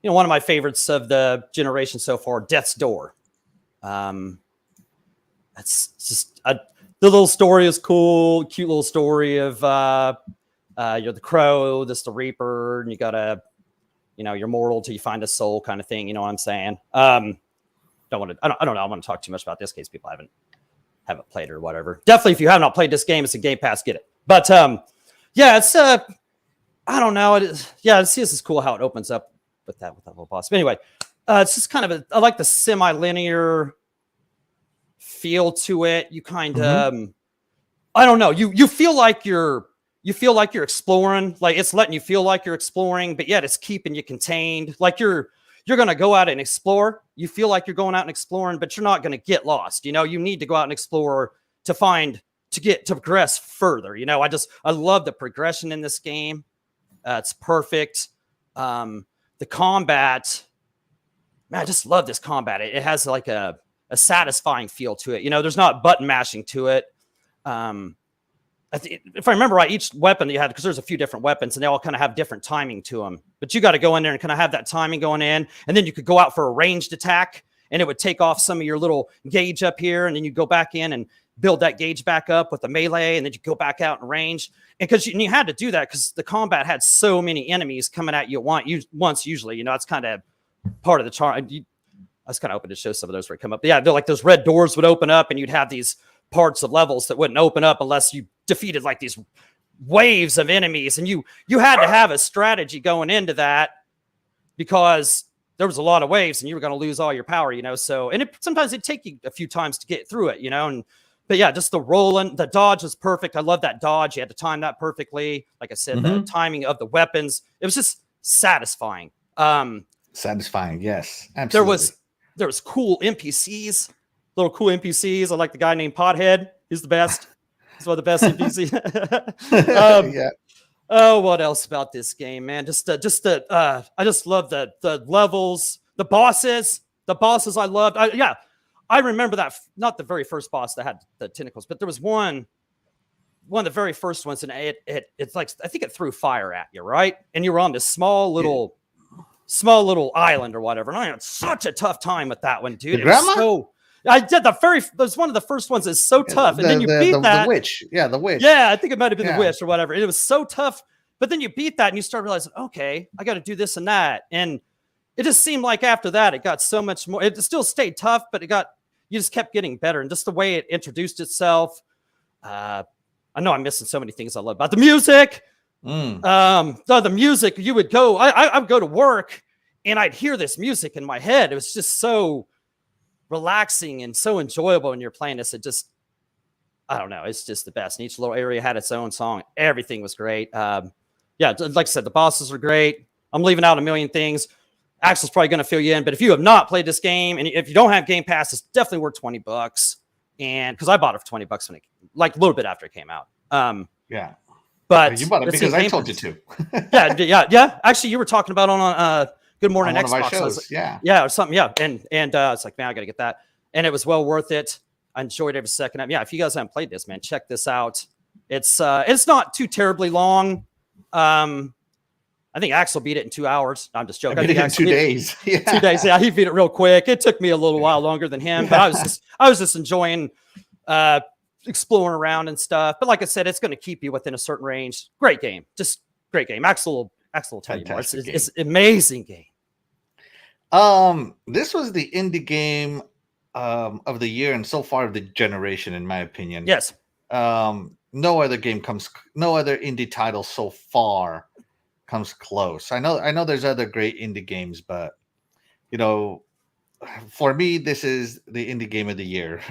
You know, one of my favorites of the generation so far, Death's Door. That's just the little story is cool, cute little story of you're the crow, this the reaper, and you gotta, you know, you're mortal till you find a soul kind of thing. You know what I'm saying? I don't know. I don't want to talk too much about this case. People haven't played it or whatever. Definitely, if you have not played this game, it's a Game Pass. Get it. But yeah, it's I don't know. This is cool how it opens up with that little boss. But anyway, it's just kind of I like the semi-linear feel to it. You kind of I don't know. You feel like you're exploring, like it's letting you feel like you're exploring, but yet it's keeping you contained. Like you're going to go out and explore. You feel like you're going out and exploring, but you're not going to get lost. You know, you need to go out and explore to progress further. You know, I love the progression in this game. It's perfect. The combat, man, I just love this combat. It has like a satisfying feel to it. You know, there's not button mashing to it. If I remember right, each weapon that you had, because there's a few different weapons and they all kind of have different timing to them, but you got to go in there and kind of have that timing going in. And then you could go out for a ranged attack and it would take off some of your little gauge up here. And then you go back in and build that gauge back up with the melee. And then you go back out and range. And because you had to do that because the combat had so many enemies coming at you once usually, you know, that's kind of part of the charm. I was kind of hoping to show some of those where it come up. But yeah, they're like those red doors would open up and you'd have these parts of levels that wouldn't open up unless you defeated like these waves of enemies. And you had to have a strategy going into that because there was a lot of waves and you were going to lose all your power, you know? So, and sometimes it'd take you a few times to get through it, you know? But yeah, just the rolling, the dodge was perfect. I love that dodge. You had to time that perfectly. Like I said, the timing of the weapons, it was just satisfying. Satisfying. Yes, absolutely. There was cool NPCs, little cool NPCs. I like the guy named Pothead. He's the best. He's one of the best NPCs. Yeah. Oh, what else about this game, man? I just love the levels, the bosses. The bosses I loved. I remember that. Not the very first boss that had the tentacles, but there was one of the very first ones, and it's like I think it threw fire at you, right? And you were on this small little island or whatever. And I had such a tough time with that one, dude. I did it was one of the first ones that's so tough. And then you beat that. The witch. Yeah, the witch. Yeah, I think it might have been the witch or whatever. It was so tough. But then you beat that and you start realizing, okay, I got to do this and that. And it just seemed like after that, it got so much more. It still stayed tough, but you just kept getting better. And just the way it introduced itself. I know I'm missing so many things I love about the music. The music, you would go, I would go to work and I'd hear this music in my head. It was just so relaxing and so enjoyable when you're playing this. It just, I don't know, it's just the best. And each little area had its own song. Everything was great. Like I said, the bosses were great. I'm leaving out a million things. Axel's probably going to fill you in, but if you have not played this game and if you don't have Game Pass, it's definitely worth $20. And because I bought it for $20 when like a little bit after it came out. But you bought it because I told you to. yeah. Actually, you were talking about on Good Morning Xbox. One of my shows, or something. Yeah, and it's like, man, I got to get that. And it was well worth it. I enjoyed every second of it. Yeah, if you guys haven't played this, man, check this out. It's not too terribly long. I think Axel beat it in 2 hours. I'm just joking. I beat it in 2 days. 2 days. Yeah, he beat it real quick. It took me a little while longer than him, but I was just enjoying exploring around and stuff. But like I said, it's going to keep you within a certain range. Great game. Just great game. Axel will tell you more. It's an amazing game. This was the indie game of the year and so far of the generation, in my opinion. Yes. No other indie title so far comes close. I know there's other great indie games, but for me, this is the indie game of the year.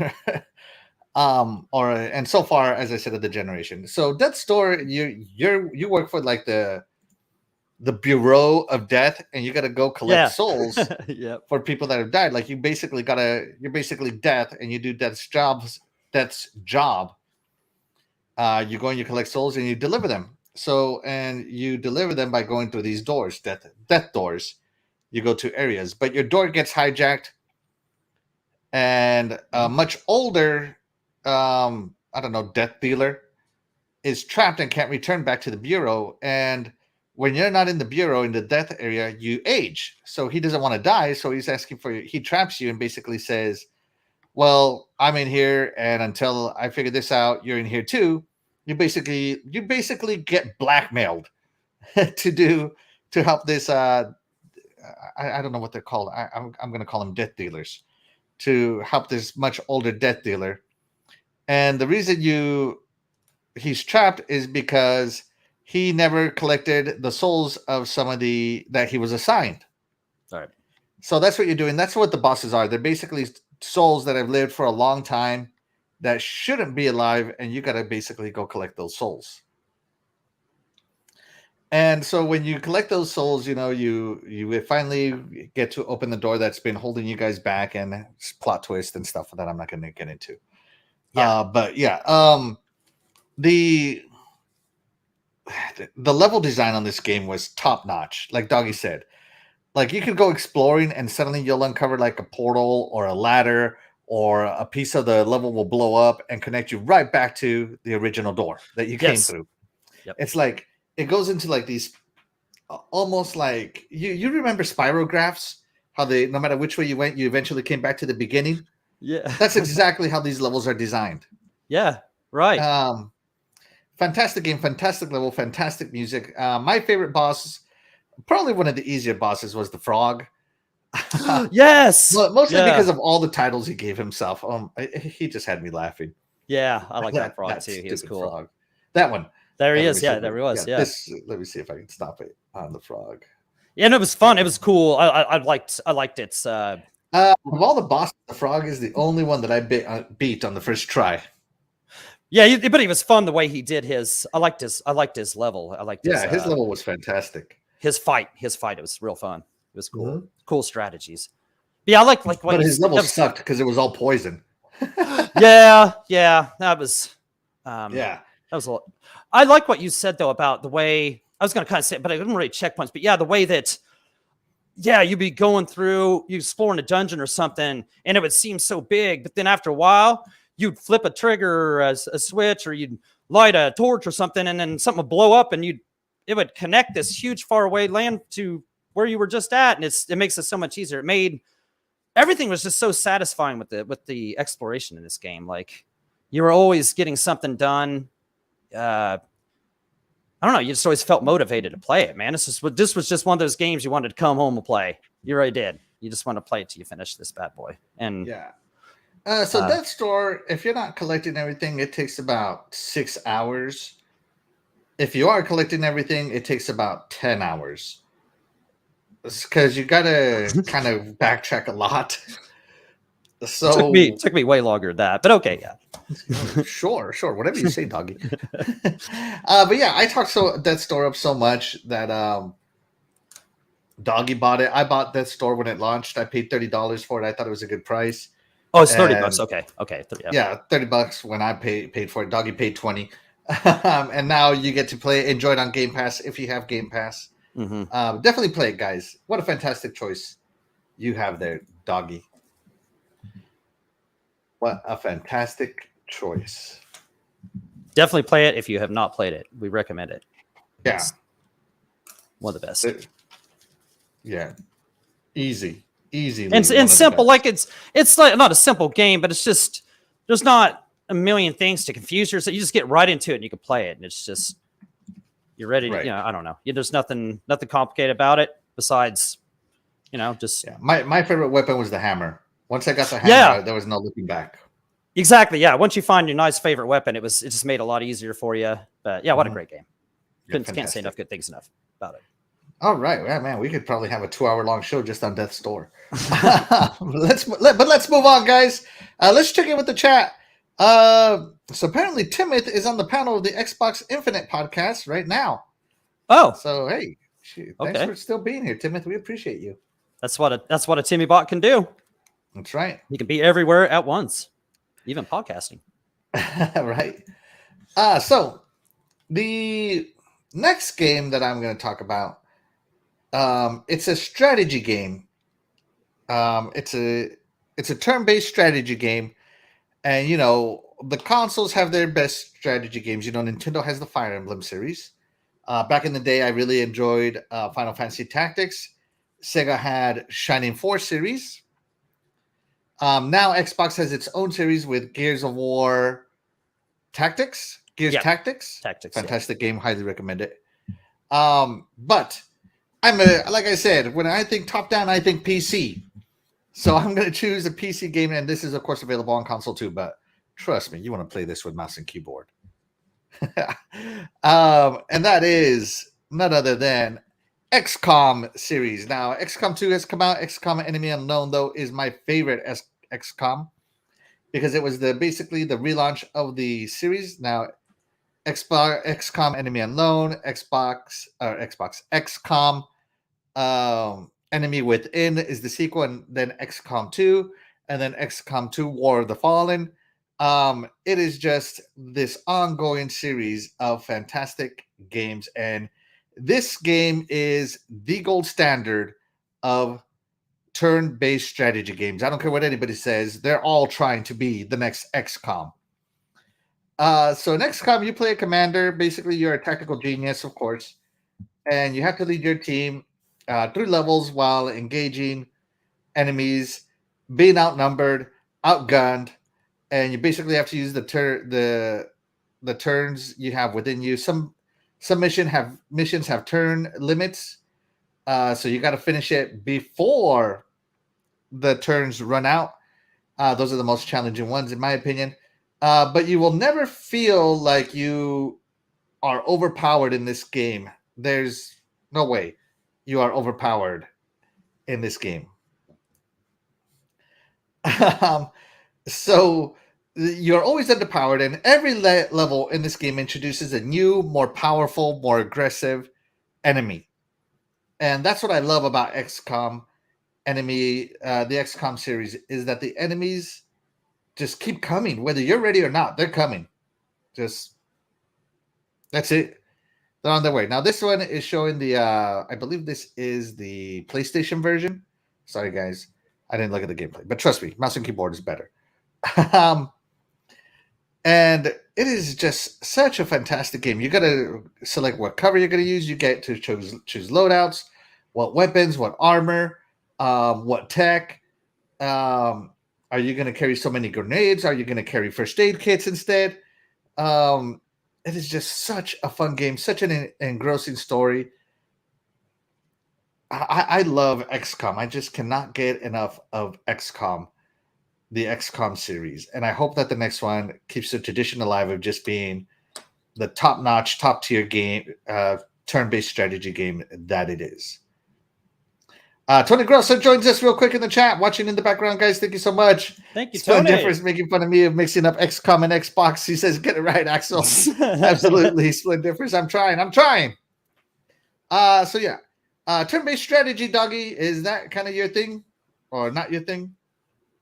And so far, as I said, of the generation. So Death's Door, you work for like the Bureau of Death, and you got to go collect souls for people that have died. Like you're basically death, and you do Death's job. You go and you collect souls and you deliver them. So, and you deliver them by going through these doors, death doors. You go to areas, but your door gets hijacked, and a much older, death dealer is trapped and can't return back to the Bureau. And when you're not in the Bureau, in the death area, you age. So he doesn't want to die. So he's asking for you. He traps you and basically says, well, I'm in here, and until I figure this out, you're in here too. You basically get blackmailed to help this. I don't know what they're called. I'm going to call them death dealers, to help this much older death dealer. And the reason he's trapped is because he never collected the souls of somebody that he was assigned. All right. So that's what you're doing. That's what the bosses are. They're basically souls that have lived for a long time that shouldn't be alive, and you got to basically go collect those souls. And so when you collect those souls, you finally get to open the door that's been holding you guys back, and plot twist and stuff that I'm not going to get into. The level design on this game was top notch. Like Doggy said, like you could go exploring and suddenly you'll uncover like a portal or a ladder, or a piece of the level will blow up and connect you right back to the original door that you came through. Yep. It's like it goes into like these almost like you remember spirographs, how they, no matter which way you went, you eventually came back to the beginning. Yeah. That's exactly how these levels are designed. Yeah, right. Fantastic game, fantastic level, fantastic music. My favorite boss, probably one of the easier bosses, was the frog. Yes. Mostly because of all the titles he gave himself. He just had me laughing. Yeah, I like that frog too. He was cool. Frog. That one. There he is. Yeah, there he was. Yeah. Let me see if I can stop it on the frog. Yeah, and it was fun. It was cool. I liked its. Of all the bosses, the frog is the only one that I beat on the first try. Yeah, but it was fun the way he did his. I liked his level. His level was fantastic. His fight. It was real fun. It was cool. Mm-hmm. Cool strategies. But yeah, I like but his level sucked because it was all poison. yeah, that was. That was a lot. I like what you said though about the way I was going to kind of say, but I didn't really checkpoints. But yeah, the way that. Yeah, you'd be going through, you exploring a dungeon or something, and it would seem so big. But then after a while, you'd flip a trigger, a switch, or you'd light a torch or something, and then something would blow up, and it would connect this huge, far away land to where you were just at, and it makes it so much easier. It made everything was just so satisfying with the exploration in this game. Like you were always getting something done. I don't know. You just always felt motivated to play it, man. This was just one of those games you wanted to come home and play. You really did. You just want to play it till you finish this bad boy. And Death's Door, if you're not collecting everything, it takes about 6 hours. If you are collecting everything, it takes about 10 hours. Because you got to kind of backtrack a lot. So it took me way longer than that, but okay, yeah. Sure, whatever you say, doggy. But yeah, I talked Death's Door up so much that Doggy bought it. I bought Death's Door when it launched. I paid $30 for it. I thought it was a good price. Oh, it's $30. Okay. Yeah, $30 when I paid for it. Doggy paid $20. And now you get to enjoy it on Game Pass if you have Game Pass. Mm-hmm. Definitely play it, guys. What a fantastic choice you have there, Doggy. What a fantastic choice. Definitely play it if you have not played it. We recommend it. Yeah. It's one of the best. Yeah. Easy. And simple. Like it's like not a simple game, but it's just there's not a million things to confuse yourself. You just get right into it and you can play it. And it's just you're ready to, right. I don't know. There's nothing complicated about it besides, just My favorite weapon was the hammer. Once I got the hammer, there was no looking back. Exactly. Yeah. Once you find your nice favorite weapon, it just made it a lot easier for you. But yeah, what a great game. Can't say enough good things about it. All right, man. We could probably have a 2-hour-long show just on Death's Door. Let's move on, guys. Let's check in with the chat. So apparently, Timothy is on the panel of the Xbox Infinite podcast right now. Oh, so hey, thanks for still being here, Timothy. We appreciate you. That's what a Timmy bot can do. That's right. He can be everywhere at once, even podcasting. Right. So the next game that I'm going to talk about, it's a strategy game. It's a turn-based strategy game, and the consoles have their best strategy games. Nintendo has the Fire Emblem series. Back in the day, I really enjoyed Final Fantasy Tactics. Sega had Shining Force series. Now Xbox has its own series with Gears of War Tactics. Tactics. Fantastic game. Highly recommend it. But like I said, when I think top down, I think PC. So I'm going to choose a PC game, and this is, of course, available on console too. But trust me, you want to play this with mouse and keyboard. And that is none other than XCOM series. Now, XCOM 2 has come out. XCOM Enemy Unknown, though, is my favorite XCOM because it was basically the relaunch of the series. Now, XCOM Enemy Unknown, XCOM Enemy Within is the sequel, and then XCOM 2, and then XCOM 2 War of the Fallen. It is just this ongoing series of fantastic games, and this game is the gold standard of turn-based strategy games. I don't care what anybody says. They're all trying to be the next XCOM. So in XCOM, you play a commander. Basically, you're a tactical genius, of course, and you have to lead your team through levels while engaging enemies, being outnumbered, outgunned, and you basically have to use the turns you have within you. Some missions have turn limits, so you got to finish it before the turns run out. Those are the most challenging ones, in my opinion. But you will never feel like you are overpowered in this game. There's no way you are overpowered in this game. So you're always underpowered, and every level in this game introduces a new, more powerful, more aggressive enemy. And that's what I love about XCOM the XCOM series, is that the enemies just keep coming. Whether you're ready or not, they're coming. That's it. They're on their way. Now, this one is showing I believe this is the PlayStation version. Sorry, guys. I didn't look at the gameplay. But trust me, mouse and keyboard is better. And it is just such a fantastic game. You got to select what cover you're going to use. You get to choose loadouts, what weapons, what armor, what tech. Are you going to carry so many grenades? Are you going to carry first aid kits instead? It is just such a fun game, such an engrossing story. I love XCOM. I just cannot get enough of XCOM, the XCOM series. And I hope that the next one keeps the tradition alive of just being the top-notch, top-tier game, turn-based strategy game that it is. Tony Grosso joins us real quick in the chat, watching in the background, guys. Thank you so much. Thank you, Tony. Tony. Difference making fun of me of mixing up XCOM and Xbox. He says, "Get it right, Axel." Absolutely, Split Difference. I'm trying. So yeah, turn-based strategy, doggy. Is that kind of your thing, or not your thing?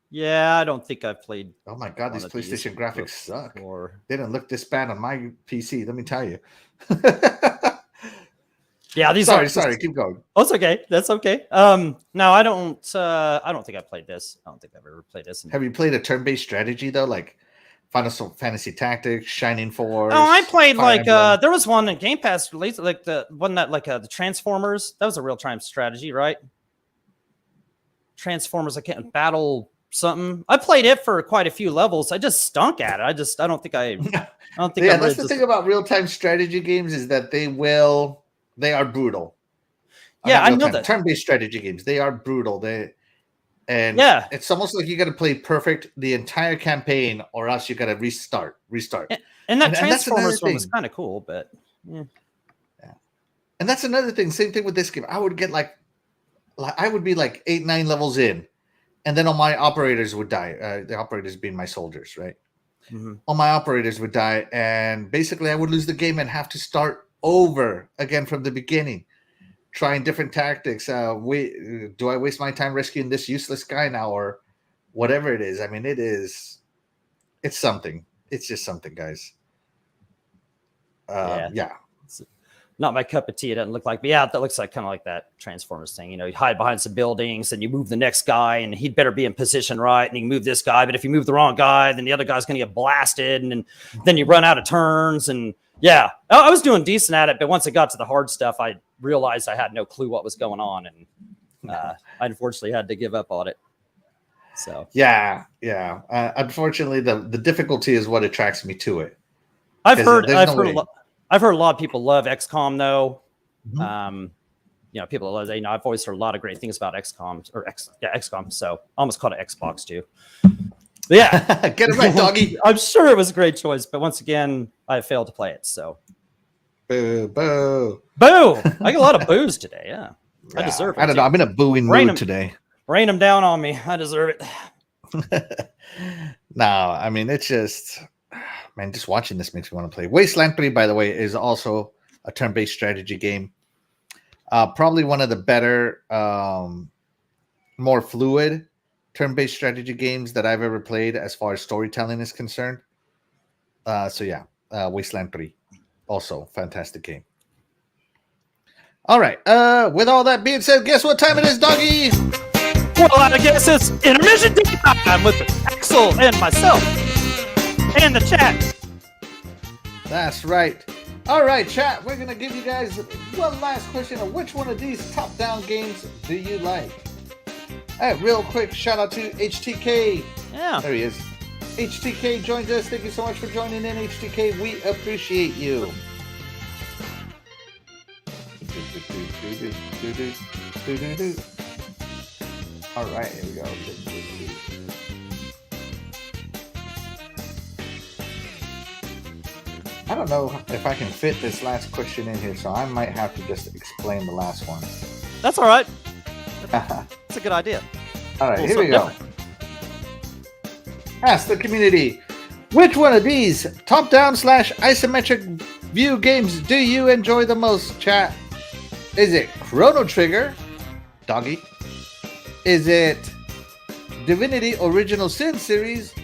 Yeah, I don't think I've played. Oh my god, these PlayStation graphics suck. Or... They didn't look this bad on my PC. Let me tell you. Yeah, these sorry, keep going. Oh, it's okay. That's okay. No, I don't think I played this. I don't think I've ever played this. Have you played a turn-based strategy though, like Final Fantasy Tactics, Shining Force? Oh, I played there was one in Game Pass released, like the one that the Transformers. That was a real-time strategy, right? Transformers, I can't battle something. I played it for quite a few levels. I just stunk at it. I don't think I don't think. Yeah, that's the thing about real-time strategy games, is that they are brutal. Yeah, I know that. Turn-based strategy games, they are brutal. Yeah, it's almost like you got to play perfect the entire campaign, or else you got to restart. And that And that's another Transformers one thing. was kind of cool, but Yeah. And that's another thing. Same thing with this game. I would get I would be like 8-9 levels in, and then all my operators would die. The operators being my soldiers, right? mm-hmm. All my operators would die, and basically I would lose the game and have to start over again from the beginning, trying different tactics. Do I waste my time rescuing this useless guy now, or whatever it is? I mean, it's something. It's just something, guys. Yeah. It's not my cup of tea. It doesn't look like, but yeah, that looks like kind of like that Transformers thing. You know, you hide behind some buildings and you move the next guy, and he'd better be in position right, and you can move this guy. But if you move the wrong guy, then the other guy's going to get blasted, and then you run out of turns. And yeah, I was doing decent at it, but once it got to the hard stuff, I realized I had no clue what was going on, and I unfortunately had to give up on it. So yeah. Unfortunately, the difficulty is what attracts me to it. I've heard a lot of people love XCOM though. Mm-hmm. You know, people love. You know, I've always heard a lot of great things about XCOM. So I almost called it Xbox too. But yeah, get it right, doggy. I'm sure it was a great choice, but once again, I failed to play it. So boo. I got a lot of boos today. Yeah, I deserve it. I don't know. I'm in a booing mood today. Rain them down on me. I deserve it. No, I mean, it's just, man, just watching this makes me want to play. Wasteland 3, by the way, is also a turn-based strategy game. Probably one of the better, more fluid turn-based strategy games that I've ever played as far as storytelling is concerned. So yeah, Wasteland 3, also fantastic game. All right. With all that being said, guess what time it is, doggy? Well, I guess it's intermission time with Axel and myself and the chat. That's right. All right, chat. We're going to give you guys one last question of which one of these top-down games do you like? All right, real quick, shout out to HTK. Yeah. There he is. HTK joins us. Thank you so much for joining in, HTK. We appreciate you. All right, here we go. I don't know if I can fit this last question in here, so I might have to just explain the last one. That's all right. That's a good idea. All right, here we go. Ask the community, which one of these top-down / isometric view games do you enjoy the most, chat? Is it Chrono Trigger, doggy? Is it Divinity Original Sin series?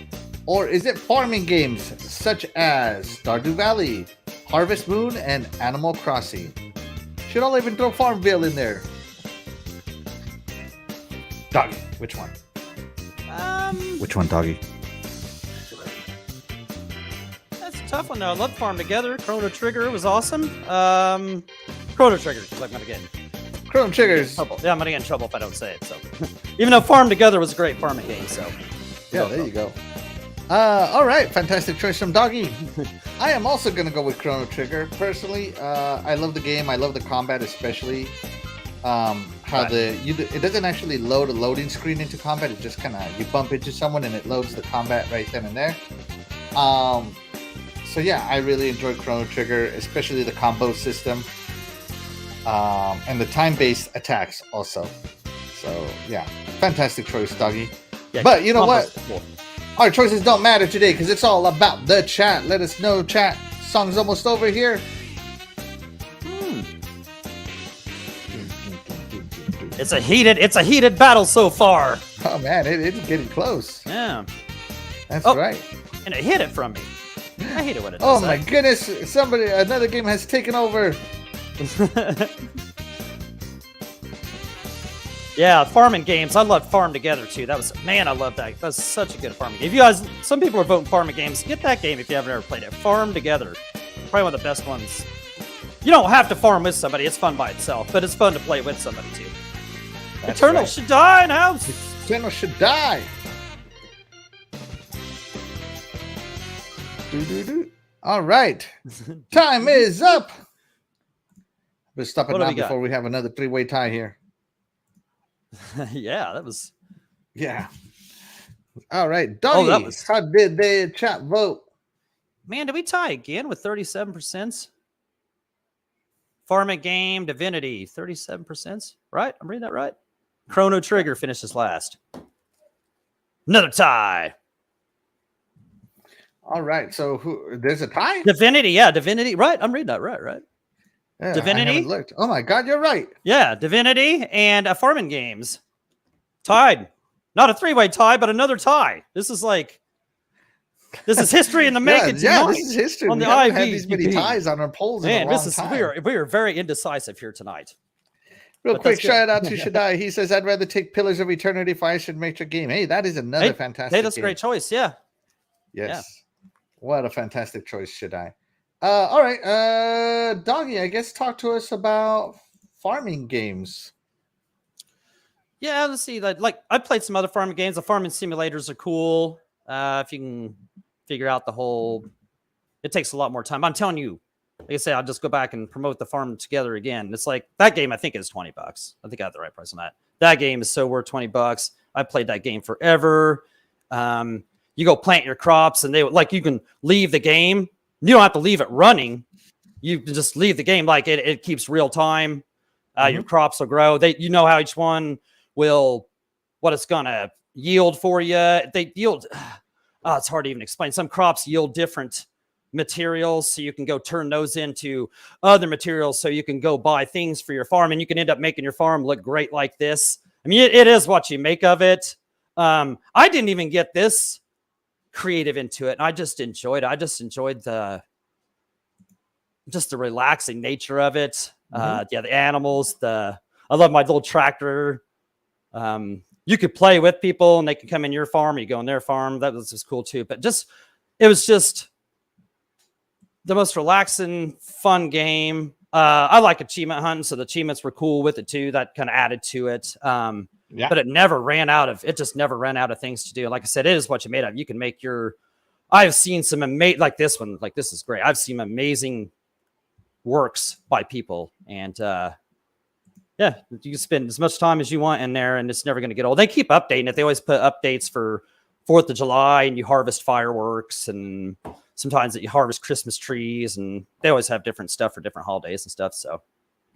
Or is it farming games such as Stardew Valley, Harvest Moon, and Animal Crossing? Should I even throw Farmville in there? Doggy, which one? Which one, doggy? That's a tough one, though. I love Farm Together. Chrono Trigger was awesome. Chrono Trigger, because I'm going to get Chrono Triggers. trouble. Yeah, I'm going to get in trouble if I don't say it. So, even though Farm Together was a great farming game, so yeah, there you go. All right, fantastic choice from Doggy. I am also going to go with Chrono Trigger. Personally, I love the game. I love the combat, especially it doesn't actually load a loading screen into combat. It just kind of, you bump into someone and it loads the combat right then and there. So yeah, I really enjoy Chrono Trigger, especially the combo system and the time-based attacks also. So yeah, fantastic choice, Doggy. Yeah, but you know what? Our choices don't matter today because it's all about the chat. Let us know, chat. Song's almost over here. It's a heated battle so far. Oh man, it's getting close. Yeah, that's right. And it hit it from me. I hate it when it does Oh my goodness! Another game has taken over. Yeah, farming games. I love Farm Together too. I love that. That's such a good farming game. If you guys, some people are voting farming games. Get that game if you haven't ever played it. Farm Together, probably one of the best ones. You don't have to farm with somebody. It's fun by itself, but it's fun to play with somebody too. That's Eternal right. Should die in house. Eternal should die. All right, time is up. We're stopping What do now we got? before we have another 3-way tie here. Yeah, that was. Yeah. All right, Doggy. that was. How did the chat vote? Man, did we tie again with 37%? Farming Game, Divinity, 37%. Right? I'm reading that right. Chrono Trigger finishes last. Another tie. All right. So there's a tie? Divinity, yeah, Divinity. Right. I'm reading that right. Yeah, Divinity? I haven't looked. Oh my God, you're right. Yeah, Divinity and Farming Games. Tied. Not a 3-way tie, but another tie. This is history in the making. Yeah, this is history. On We the haven't had IVGP. these many ties on our polls in a long time. We are very indecisive here tonight. Real quick, shout out to Shaddai. He says, I'd rather take Pillars of Eternity if I should make a game. Hey, that is another fantastic Hey, that's a great choice. Yeah. Yes. Yeah. What a fantastic choice, Shaddai. All right. Doggy, I guess talk to us about farming games. Yeah, let's see. Like I played some other farming games. The farming simulators are cool. If you can figure out the whole, it takes a lot more time. I'm telling you, like I say, I'll just go back and promote the Farm Together again. It's like that game. I think is $20. I think I have the right price on that. That game is so worth $20. I played that game forever. You go plant your crops, and you can leave the game. You don't have to leave it running. You can just leave the game. Like it keeps real time. Your crops will grow. You know how each one what it's gonna yield for you. They yield. It's hard to even explain. Some crops yield different materials, so you can go turn those into other materials, so you can go buy things for your farm, and you can end up making your farm look great like this. I mean, it is what you make of it. I didn't even get this creative into it, and I just enjoyed it. I just enjoyed the relaxing nature of it. The animals. I love my little tractor. You could play with people, and they could come in your farm, or you go in their farm. That was just cool too. But it was just the most relaxing, fun game. I like achievement hunting, so the achievements were cool with it too. That kind of added to it. But it never ran out of. It just never ran out of things to do. Like I said, it is what you made of. You can make your. I've seen some amazing, like this one. Like this is great. I've seen amazing works by people, and yeah, you can spend as much time as you want in there, and it's never going to get old. They keep updating it. They always put updates for 4th of July, and you harvest fireworks, and sometimes you harvest Christmas trees, and they always have different stuff for different holidays and stuff. So it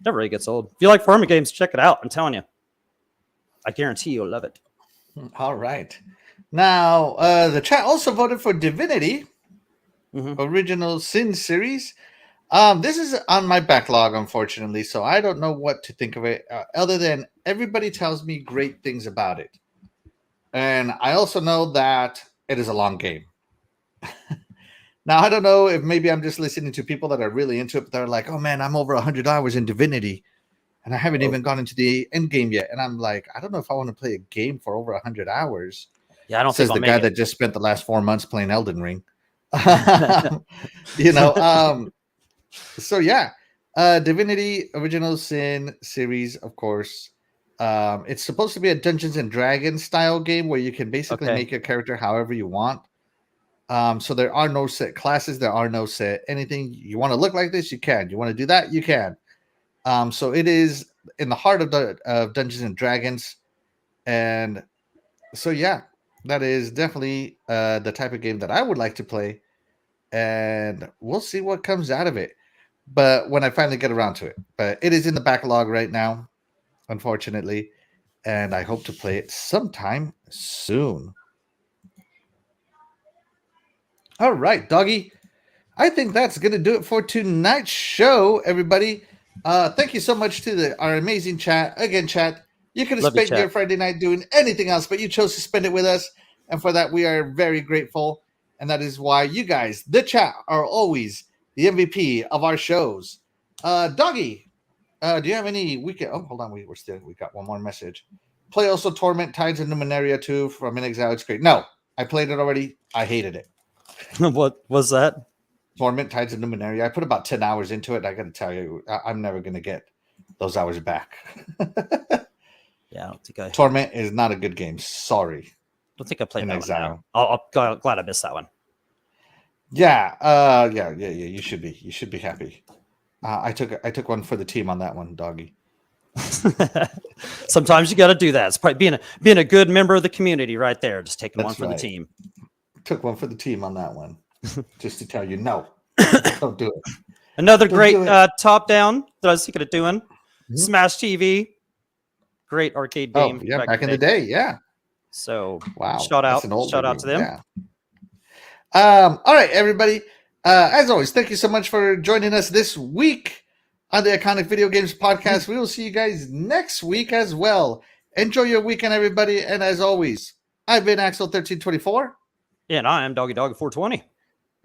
never really gets old. If you like farming games, check it out. I'm telling you. I guarantee you'll love it. All right. Now, the chat also voted for Divinity, Original Sin series. This is on my backlog, unfortunately, so I don't know what to think of it, other than everybody tells me great things about it. And I also know that it is a long game. Now, I don't know if maybe I'm just listening to people that are really into it, but they're like, oh man, I'm over 100 hours in Divinity, and I haven't even gone into the end game yet. And I'm like, I don't know if I want to play a game for over 100 hours. Yeah, I don't Says think the guy that just spent the last 4 months playing Elden Ring. So yeah, Divinity Original Sin series, of course. It's supposed to be a Dungeons and Dragons style game where you can basically make your character however you want. So there are no set classes, there are no set anything. You want to look like this, you can. You want to do that, you can. So it is in the heart of Dungeons and Dragons, and so yeah, that is definitely the type of game that I would like to play, and we'll see what comes out of it. But when I finally get around to it, but it is in the backlog right now, unfortunately, and I hope to play it sometime soon. All right, Doggy. I think that's going to do it for tonight's show, everybody. Thank you so much to our amazing chat. Again, chat, you could have spent your Friday night doing anything else, but you chose to spend it with us. And for that, we are very grateful. And that is why you guys, the chat, are always the MVP of our shows. Doggy, do you have any weekend? Oh, hold on. We got one more message. Play also Torment, Tides of Luminaria 2 from an Exile. It's great. No, I played it already. I hated it. What was that? Torment, Tides of Numenaria. I put about 10 hours into it. I got to tell you, I'm never going to get those hours back. Yeah, I don't think I. Torment is not a good game. Sorry. I don't think I played that Exile. one. I'm glad I missed that one. Yeah. Yeah. You should be. You should be happy. I took one for the team on that one, doggy. Sometimes you got to do that. It's probably being a good member of the community right there. Just taking That's one for right. the team. Took one for the team on that one, just to tell you, no, don't do it. Another Don't great do it. top down that I was thinking of doing. Mhm. Smash TV, great arcade game. Oh yeah, back in the day, yeah. So Wow, shout that's out an older to them. game, yeah. All right, everybody. As always, thank you so much for joining us this week on the Iconic Video Games Podcast. We will see you guys next week as well. Enjoy your weekend, everybody. And as always, I've been Axle1324. And I am Doggy Dog 420.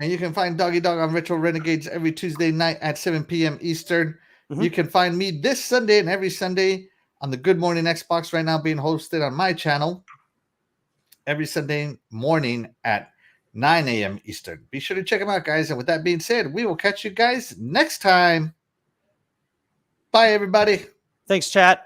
And you can find Doggy Dog on Retro Renegades every Tuesday night at 7 p.m. Eastern. Mhm. You can find me this Sunday and every Sunday on the Good Morning Xbox, right now being hosted on my channel every Sunday morning at 9 a.m. Eastern. Be sure to check them out, guys. And with that being said, we will catch you guys next time. Bye, everybody. Thanks, chat.